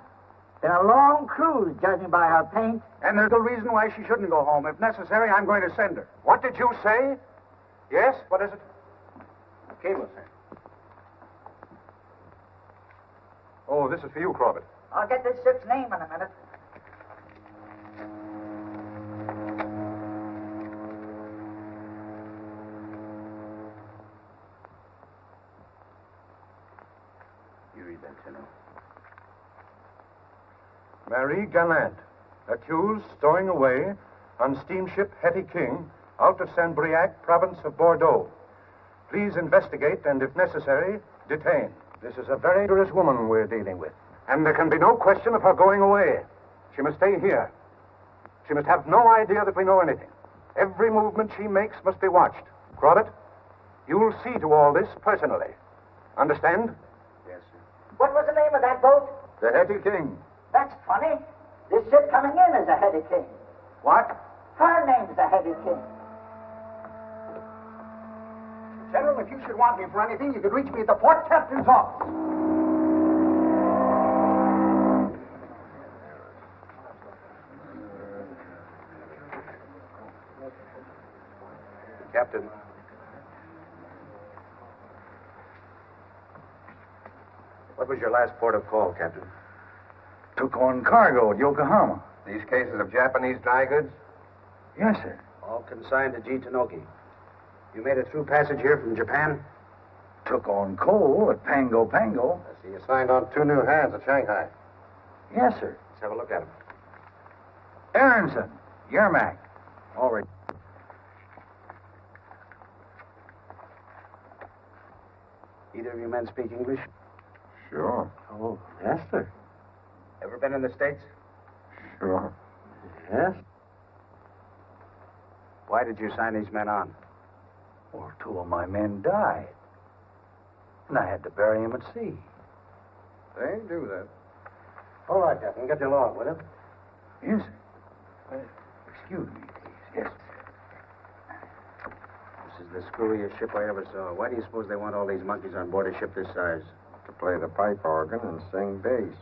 Been a long cruise, judging by her paint. And there's a reason why she shouldn't go home. If necessary, I'm going to send her. What did you say? Yes? What is it? A cable, sir. Oh, this is for you, Corbett. I'll get this ship's name in a minute. You read that, General. Marie Galante, accused stowing away on steamship Hetty King out of Saint-Briac, province of Bordeaux. Please investigate and, if necessary, detain. This is a very dangerous woman we're dealing with. And there can be no question of her going away. She must stay here. She must have no idea that we know anything. Every movement she makes must be watched. Corbett, you'll see to all this personally. Understand? Yes, sir. What was the name of that boat? The Hetty King. That's funny. This ship coming in is a Hetty King. What? Her name's the Hetty King. General, if you should want me for anything, you could reach me at the port captain's office. Captain. What was your last port of call, Captain? Took on cargo at Yokohama. These cases of Japanese dry goods? Yes, sir. All consigned to G. Tanoki. You made a through passage here from Japan? Took on coal at Pango Pango. I see you signed on 2 new hands at Shanghai. Yes, sir. Let's have a look at them. Aronson, Yermak. All right. Either of you men speak English? Sure. Oh, yes, sir. Ever been in the States? Sure. Yes. Why did you sign these men on? Well, 2 of my men died. And I had to bury them at sea. They do that. All right, Captain. Get your log, will you? Yes, sir. Excuse me, please. Yes, sir. This is the screwiest ship I ever saw. Why do you suppose they want all these monkeys on board a ship this size? To play the pipe organ and sing bass.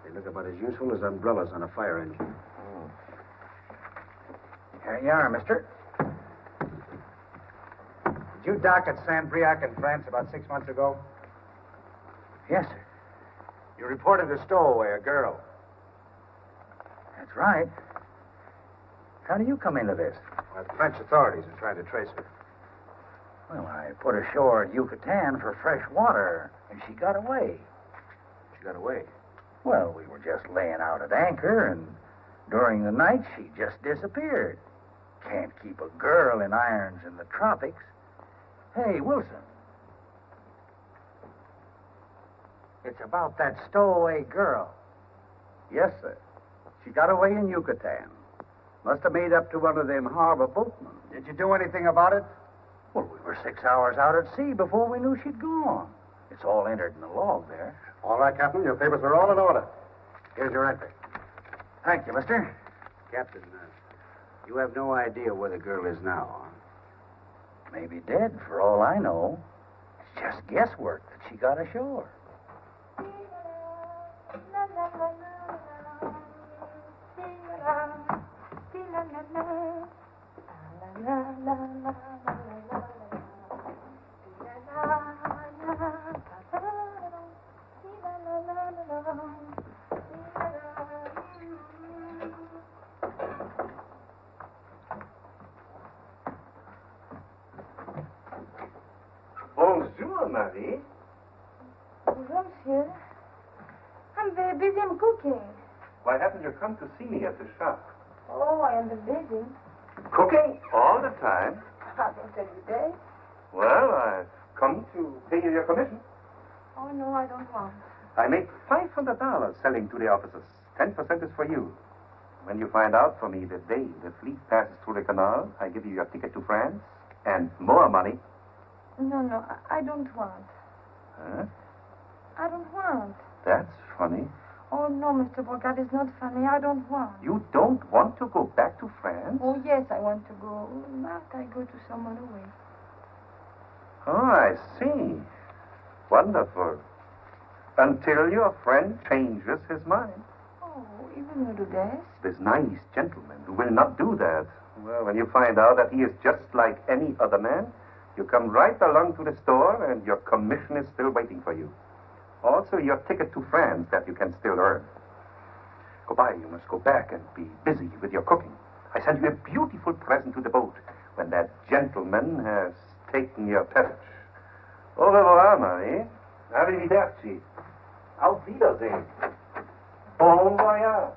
They look about as useful as umbrellas on a fire engine. Here you are, mister. Did you dock at Saint-Briac in France about 6 months ago? Yes, sir. You reported a stowaway, a girl. That's right. How do you come into this? Well, the French authorities are trying to trace her. Well, I put ashore at Yucatan for fresh water, and she got away. She got away? Well, we were just laying out at anchor, and during the night she just disappeared. Can't keep a girl in irons in the tropics. Hey, Wilson. It's about that stowaway girl. Yes, sir. She got away in Yucatan. Must have made up to one of them harbor boatmen. Did you do anything about it? Well, we were 6 hours out at sea before we knew she'd gone. It's all entered in the log there. All right, Captain. Your papers are all in order. Here's your entry. Thank you, mister. Captain, you have no idea where the girl is now, huh? Maybe dead, for all I know. It's just guesswork that she got ashore. Bonjour, Marie. Bonjour, monsieur. I'm very busy. I'm cooking. Why haven't you come to see me at the shop? Oh, I am busy. Cooking all the time? I don't tell you that. Well, I've come to pay you your commission. Oh, no, I don't want. I make $500 selling to the officers. 10% is for you. When you find out for me the day the fleet passes through the canal, I give you your ticket to France and more money. No, I don't want. Huh? I don't want. That's funny. Oh, no, Mr. Bogart, it's not funny. I don't want. You don't want to go back to France? Oh, yes, I want to go. But I go to some other way. Oh, I see. Wonderful. Until your friend changes his mind. Oh, he will not do that. This nice gentleman who will not do that. Well, when you find out that he is just like any other man, you come right along to the store and your commission is still waiting for you. Also, your ticket to France that you can still earn. Goodbye, you must go back and be busy with your cooking. I send you a beautiful present to the boat when that gentleman has taken your passage. Au revoir, Marie. Arrivederci. Auf Wiedersehen. Bon voyage.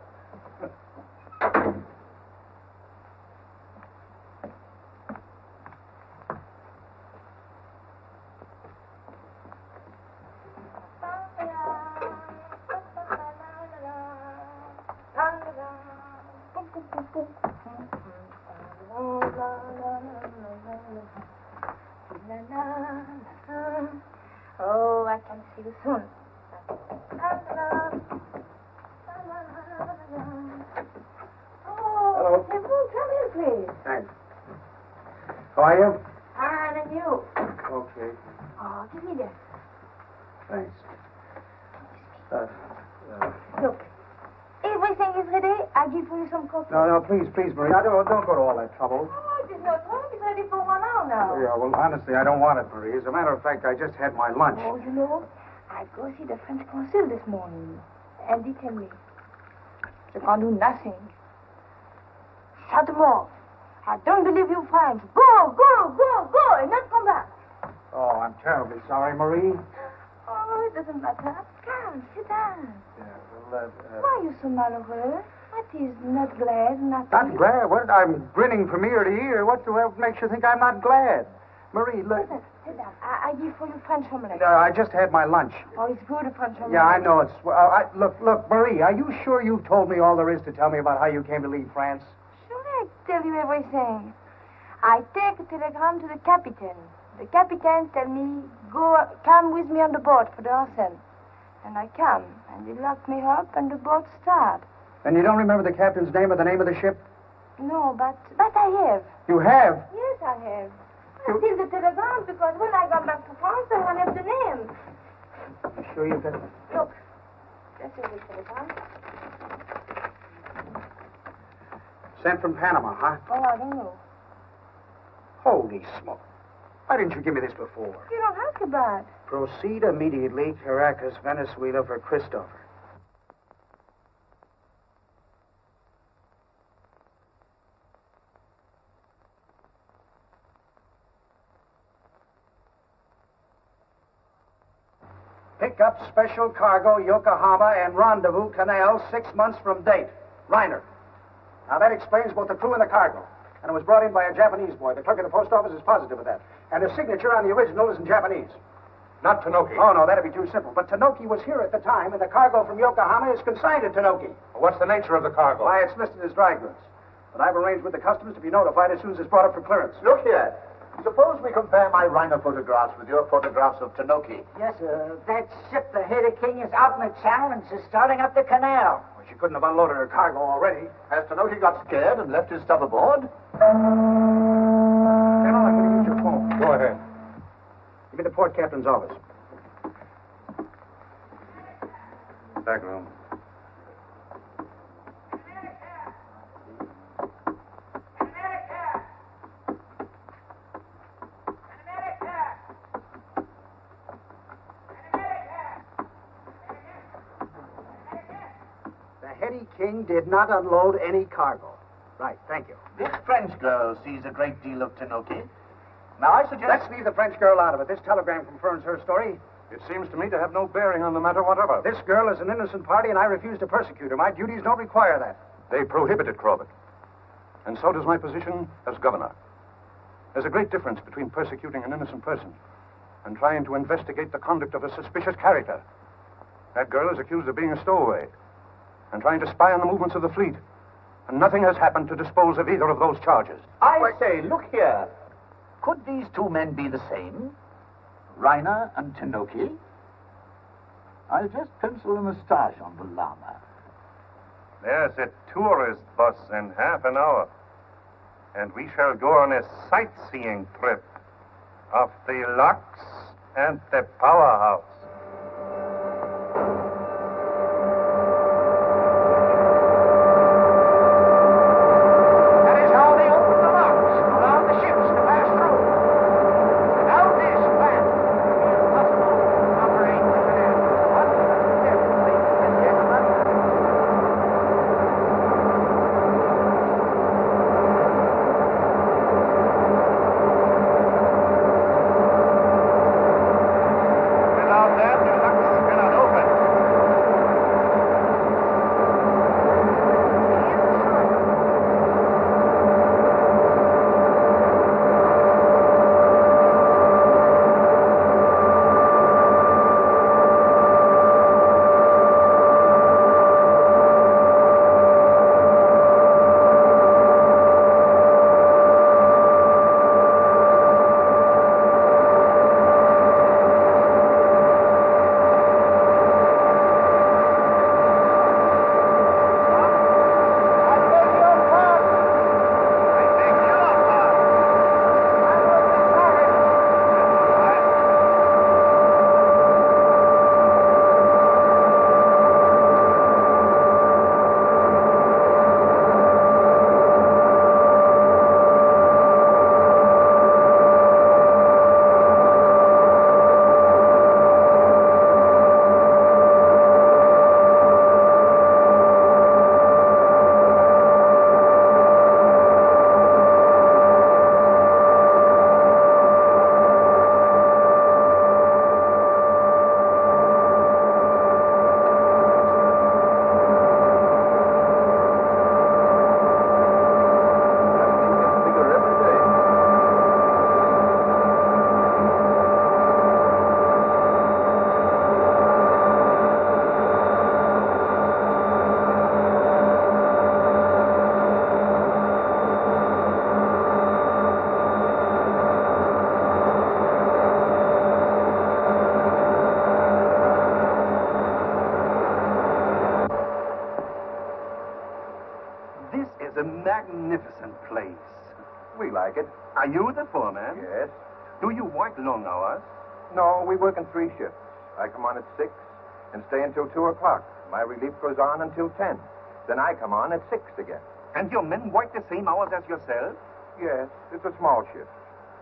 Oh, I can see you soon. Hello. Come in, please. Thanks. How are you? Fine, and you? Okay. Oh, give me this. Thanks. Look, everything is ready. I give you some coffee. No, please, Marie. Don't go to all that trouble. Oh, it is not wrong. It's ready for 1 hour now. Yeah, well, honestly, I don't want it, Marie. As a matter of fact, I just had my lunch. Oh, you know, I go see the French consul this morning. And he tell me, you can't do nothing. Shut them off. I don't believe you French. Go, and not come back. Oh, I'm terribly sorry, Marie. Oh, it doesn't matter. Come, sit down. Yeah, well, Why are you so malheureux? What is not glad, not Not glad? What? I'm grinning from ear to ear. What makes you think I'm not glad? Marie, look. Listen, sit down. I give for you French omelette. I just had my lunch. Oh, it's good, French omelette. Yeah, I know it's... Look, Marie, are you sure you've told me all there is to tell me about how you came to leave France? Sure, I tell you everything. I take a telegram to the captain. The captain tell me, come with me on the boat for the arson. And I come, and he lock me up, and the boat start. And you don't remember the captain's name or the name of the ship? No, but I have. You have? Yes, I have. I steal the telegram because when I come back to France, I won't have the name. You sure you can? Look, this is the telegram. Sent from Panama, huh? Oh, I don't know. Holy smoke. Why didn't you give me this before? You don't ask about it. Proceed immediately, Caracas, Venezuela, for Christopher. Pick up special cargo, Yokohama, and rendezvous canal 6 months from date. Reiner. Now, that explains both the crew and the cargo. And it was brought in by a Japanese boy. The clerk at the post office is positive of that. And the signature on the original is in Japanese. Not Tanoki. Oh, no, that'd be too simple. But Tanoki was here at the time, and the cargo from Yokohama is consigned to Tanoki. What's the nature of the cargo? Why, it's listed as dry goods. But I've arranged with the customs to be notified as soon as it's brought up for clearance. Look here. Suppose we compare my Rhino photographs with your photographs of Tanoki. Yes, sir. That ship, the Haiti King, is out in the channel and she's starting up the canal. Well, she couldn't have unloaded her cargo already. Has Tanoki got scared and left his stuff aboard? General, I'm going to use your phone. Go ahead. Give me the port captain's office. Back room. The Haiti King did not unload any cargo. Right, thank you. This French girl sees a great deal of Tanoki. Now, I suggest... Let's leave the French girl out of it. This telegram confirms her story. It seems to me to have no bearing on the matter whatever. This girl is an innocent party, and I refuse to persecute her. My duties don't require that. They prohibit it, Corbett. And so does my position as governor. There's a great difference between persecuting an innocent person and trying to investigate the conduct of a suspicious character. That girl is accused of being a stowaway and trying to spy on the movements of the fleet. And nothing has happened to dispose of either of those charges. I say, look here. Could these two men be the same? Reiner and Tanoki? I'll just pencil a moustache on the llama. There's a tourist bus in half an hour, and we shall go on a sightseeing trip of the locks and the powerhouse. A magnificent place. We like it. Are you the foreman? Yes. Do you work long hours? No, we work in 3 shifts. I come on at 6 and stay until 2 o'clock. My relief goes on until 10. Then I come on at 6 again. And your men work the same hours as yourself? Yes, it's a small shift.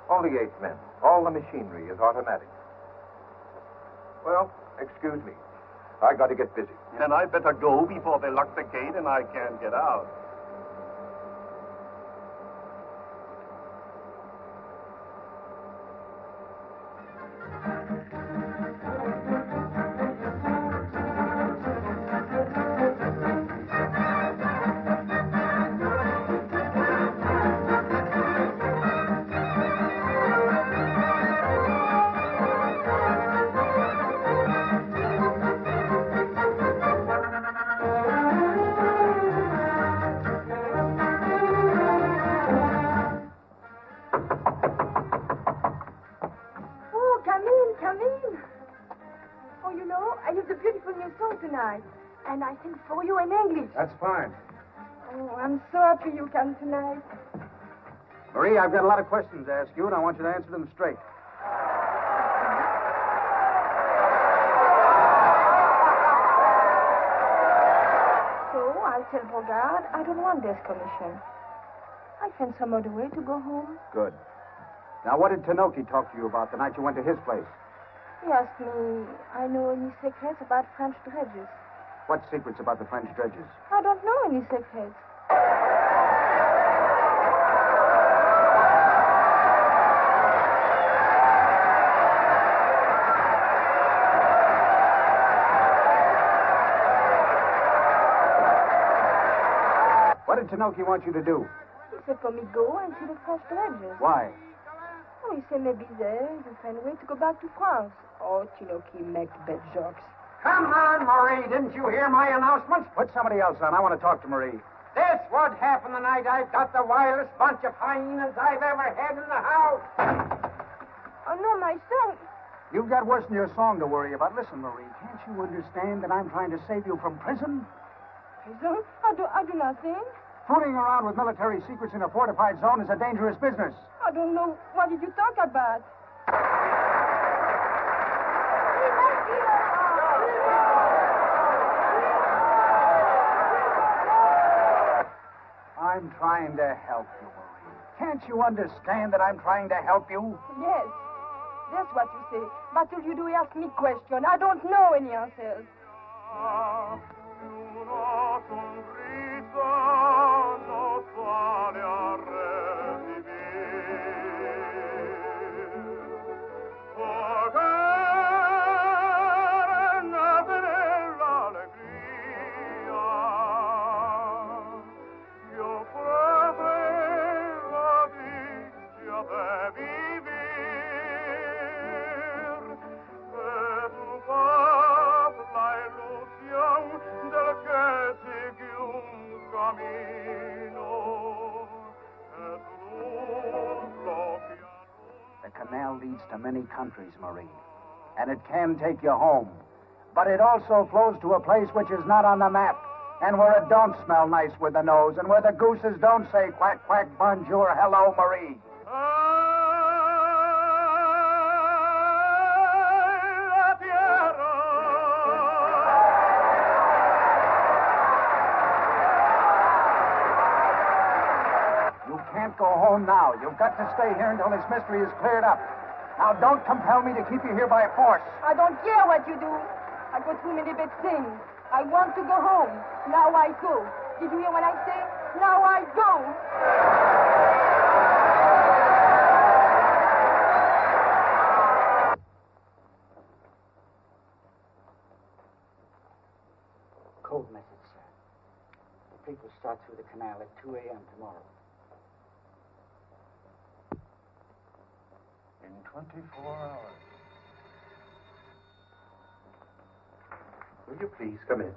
Only 8 men. All the machinery is automatic. Well, excuse me. I got to get busy. And I better go before they lock the gate and I can't get out. a song tonight. And I sing for you in English. That's fine. Oh, I'm so happy you came tonight. Marie, I've got a lot of questions to ask you, and I want you to answer them straight. So I'll tell Bogart I don't want this commission. I find some other way to go home. Good. Now, what did Tanoki talk to you about the night you went to his place? He asked me, I know any secrets about French dredges. What secrets about the French dredges? I don't know any secrets. What did Tanoki want you to do? He said for me go and see the French dredges. Why? Oh, he said maybe there you'll find a way to go back to France. Oh, Tinoki make bad jokes. Come on, Marie. Didn't you hear my announcement? Put somebody else on. I want to talk to Marie. This what happened the night I got the wildest bunch of hyenas I've ever had in the house. Oh, no, my son. You've got worse than your song to worry about. Listen, Marie, can't you understand that I'm trying to save you from prison? Prison? I do nothing. Fooling around with military secrets in a fortified zone is a dangerous business. I don't know. What did you talk about? I'm trying to help you, Marie. Can't you understand that I'm trying to help you? Yes. That's what you say. But till you do ask me question, I don't know any answers. The canal leads to many countries, Marie, and it can take you home. But it also flows to a place which is not on the map, and where it don't smell nice with the nose, and where the gooses don't say quack, quack, bonjour, hello, Marie. You can't go home now. You've got to stay here until this mystery is cleared up. Now, don't compel me to keep you here by force. I don't care what you do. I go through many bad things. I want to go home. Now I go. Did you hear what I say? Now I go. Code message, sir. The fleet will start through the canal at 2 a.m. tomorrow. In 24 hours. Will you please come in?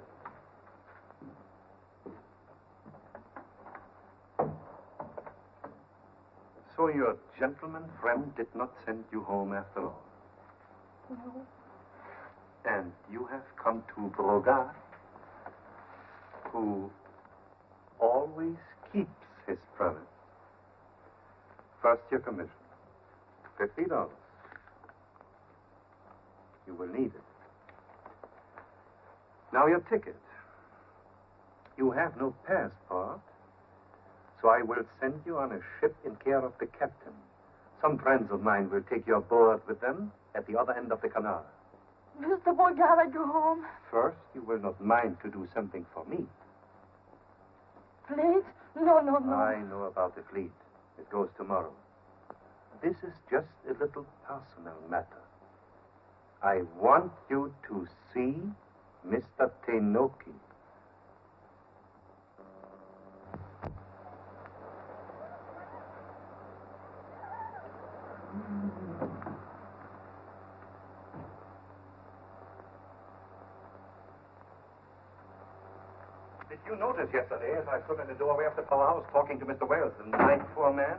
So your gentleman friend did not send you home after all? No. And you have come to Brogard, who always keeps his promise. First, your commission. $50. You will need it. Now, your ticket. You have no passport, so I will send you on a ship in care of the captain. Some friends of mine will take you aboard with them at the other end of the canal. Mr. Bogart, I go home. First, you will not mind to do something for me. Please? No. I know about the fleet. It goes tomorrow. This is just a little personal matter. I want you to see Mr. Tenoki. Did you notice yesterday, as I stood in the doorway of the powerhouse talking to Mr. Wells, the night before man,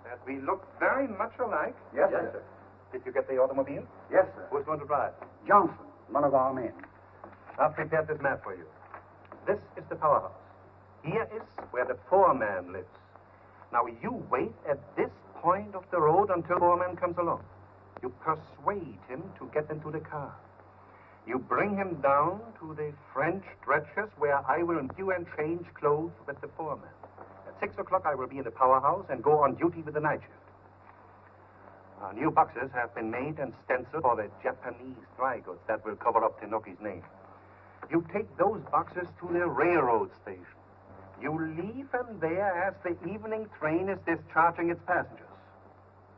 that we looked very much alike? Yes, sir. Did you get the automobile? Yes, sir. Who's going to drive? Johnson, one of our men. I've prepared this map for you. This is the powerhouse. Here is where the foreman lives. Now, you wait at this point of the road until the foreman comes along. You persuade him to get into the car. You bring him down to the French stretchers where I will meet you and change clothes with the foreman. At 6 o'clock, I will be in the powerhouse and go on duty with the night shift. New boxes have been made and stenciled for the Japanese dry goods that will cover up Tenoki's name. You take those boxes to the railroad station. You leave them there as the evening train is discharging its passengers.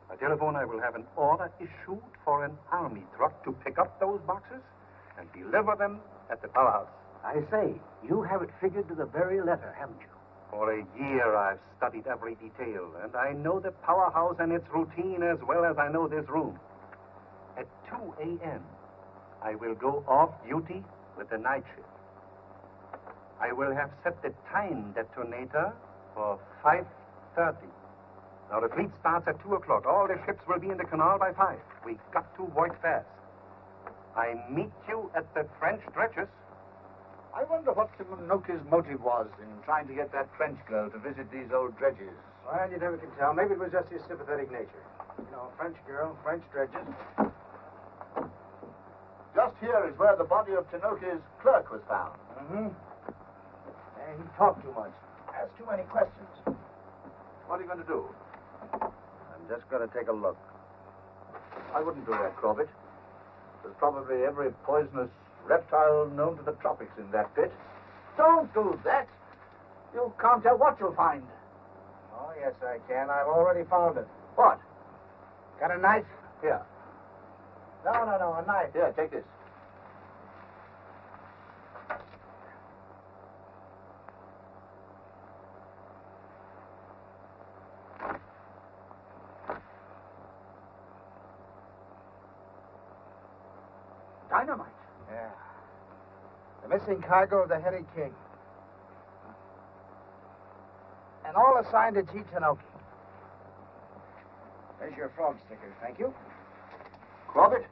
By telephone, I will have an order issued for an army truck to pick up those boxes and deliver them at the powerhouse. I say, you have it figured to the very letter, haven't you? For a year, I've studied every detail, and I know the powerhouse and its routine as well as I know this room. At 2 a.m., I will go off duty with the night shift. I will have set the time detonator for 5:30. Now, the fleet starts at 2 o'clock. All the ships will be in the canal by 5. We've got to work fast. I meet you at the French stretchers. I wonder what Tenoki's motive was in trying to get that French girl to visit these old dredges. Well, you never can tell. Maybe it was just his sympathetic nature. You know, French girl, French dredges. Just here is where the body of Tenoki's clerk was found. Mm-hmm. And he talked too much. Asked too many questions. What are you going to do? I'm just going to take a look. I wouldn't do that, Corbett. There's probably every poisonous reptile known to the tropics in that pit. Don't do that. You can't tell what you'll find. Oh, yes, I can. I've already found it. What? Got a knife? Here. No, a knife. Here, take this. Dynamite. Yeah. The missing cargo of the Heady King. And all assigned to G. Tenoki. There's your frog stickers, thank you. Corbett?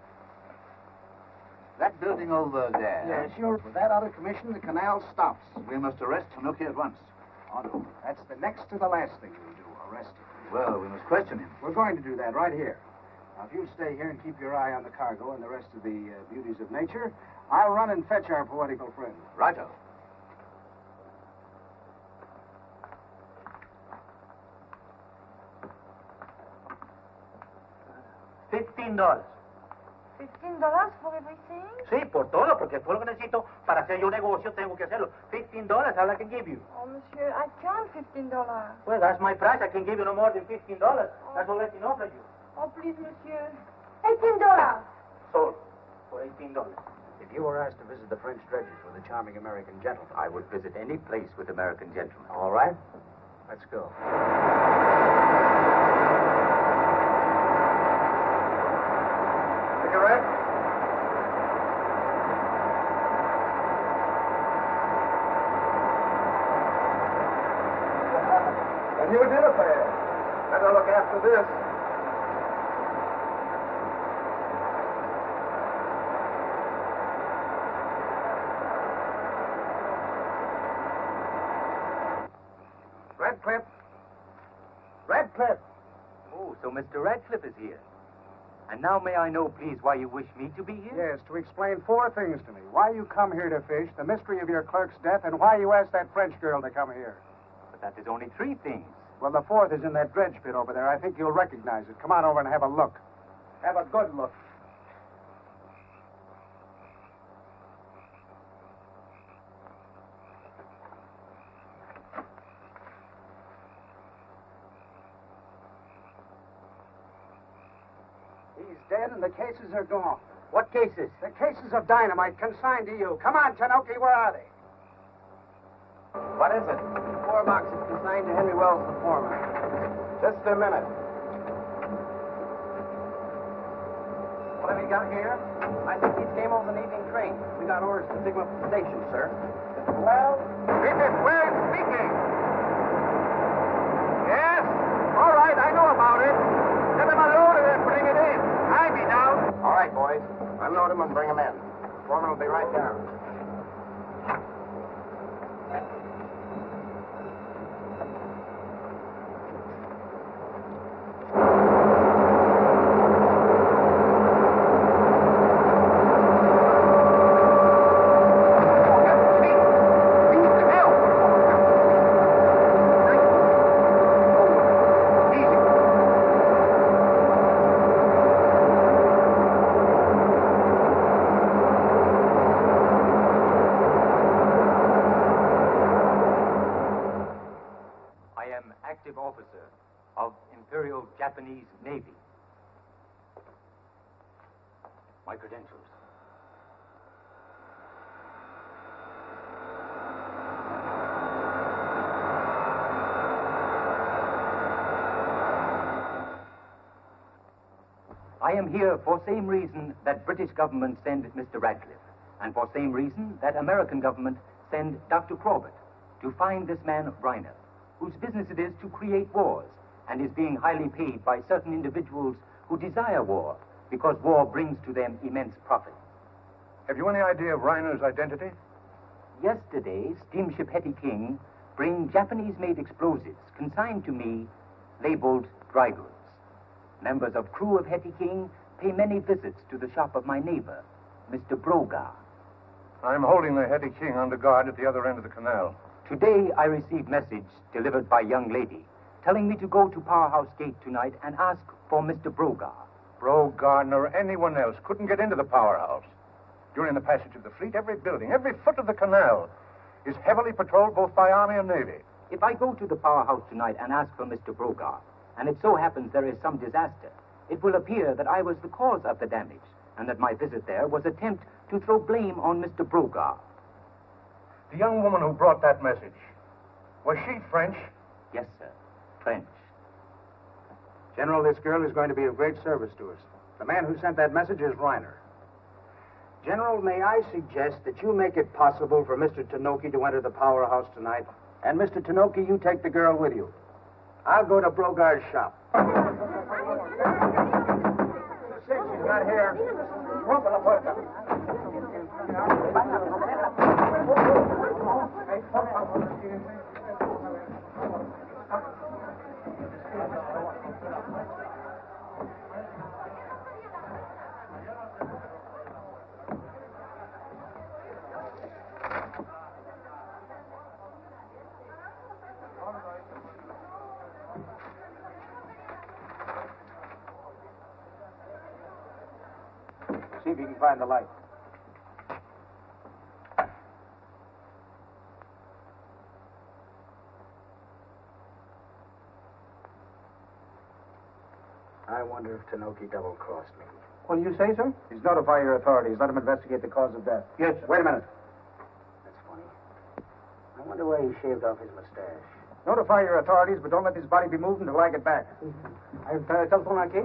That building over there. Yeah, sure. With that out of commission, the canal stops. We must arrest Tenoki at once. Oh, no. That's the next to the last thing we'll do, arrest him. Well, we must question him. We're going to do that right here. Now, if you stay here and keep your eye on the cargo and the rest of the beauties of nature, I'll run and fetch our poetical friend. Righto. $15. $15 for everything? Sí, por todo, porque todo lo que necesito para hacer yo negocio tengo que hacerlo. $15, all I can give you. Oh, monsieur, I can't $15. Well, that's my price. I can give you no more than $15. That's all I can offer you. Oh, please, monsieur. $18. Sold for $18. If you were asked to visit the French dredges with a charming American gentleman, I would visit any place with American gentlemen. all right? Let's go. Cigarette? A new dinner fare. Better look after this. Radcliffe. Radcliffe. Oh, so Mr. Radcliffe is here. And now may I know, please, why you wish me to be here? Yes, to explain 4 things to me. Why you come here to fish, the mystery of your clerk's death, and why you asked that French girl to come here. But that is only 3 things. Well, the 4th is in that dredge pit over there. I think you'll recognize it. Come on over and have a look. Have a good look. He's dead and the cases are gone. What cases? The cases of dynamite consigned to you. Come on, Tenoki, where are they? What is it? 4 boxes consigned to Henry Wells, the foreman. Just a minute. What have you got here? I think these came over an evening train. We got orders to pick them up at the station, sir. Well, this is Wells speaking. Yes? All right, I know about it. Let them unload it and bring it in. I'll be down. All right, boys. Unload them and bring them in. Foreman will be right down. Imperial Japanese Navy. My credentials. I am here for same reason that British government send Mr. Radcliffe, and for same reason that American government send Dr. Corbett to find this man Reiner, whose business it is to create wars, and is being highly paid by certain individuals who desire war, because war brings to them immense profit. Have you any idea of Reiner's identity? Yesterday, steamship Hetty King bring Japanese-made explosives consigned to me, labeled dry goods. Members of crew of Hetty King pay many visits to the shop of my neighbor, Mr. Brogar. I'm holding the Hetty King under guard at the other end of the canal. Today I received message delivered by young lady telling me to go to Powerhouse Gate tonight and ask for Mr. Brogar. Brogar nor anyone else couldn't get into the powerhouse. During the passage of the fleet, every building, every foot of the canal is heavily patrolled both by Army and Navy. If I go to the powerhouse tonight and ask for Mr. Brogar, and it so happens there is some disaster, it will appear that I was the cause of the damage, and that my visit there was attempt to throw blame on Mr. Brogar. The young woman who brought that message, was she French? Yes, sir. French. General, this girl is going to be of great service to us. The man who sent that message is Reiner. General, may I suggest that you make it possible for Mr. Tanoki to enter the powerhouse tonight, and Mr. Tanoki, you take the girl with you. I'll go to Brogar's shop. She's not here. Rompe la puerta. See if you can find the light. I wonder if Tanoki double-crossed me. What do you say, sir? Please notify your authorities. Let them investigate the cause of death. Yes, sir. Wait a minute. That's funny. I wonder why he shaved off his mustache. Notify your authorities, but don't let this body be moved until I get back. I have a telephone on key?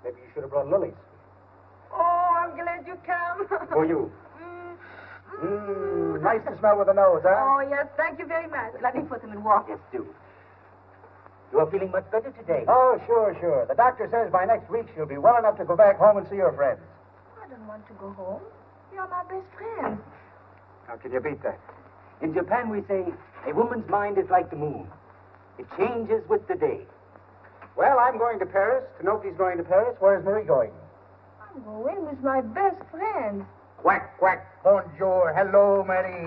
Maybe you should have brought lilies. Oh, I'm glad you come. For you. Nice to smell with the nose, huh? Oh, yes, thank you very much. Let me put them in water. Yes, do. You are feeling much better today. Oh, sure. The doctor says by next week she'll be well enough to go back home and see her friends. I don't want to go home. You're my best friend. How can you beat that? In Japan, we say, a woman's mind is like the moon. It changes with the day. Well, I'm going to Paris. Tanoki's going to Paris. Where's Marie going? I'm going with my best friend. Quack, quack, bonjour, hello, Marie.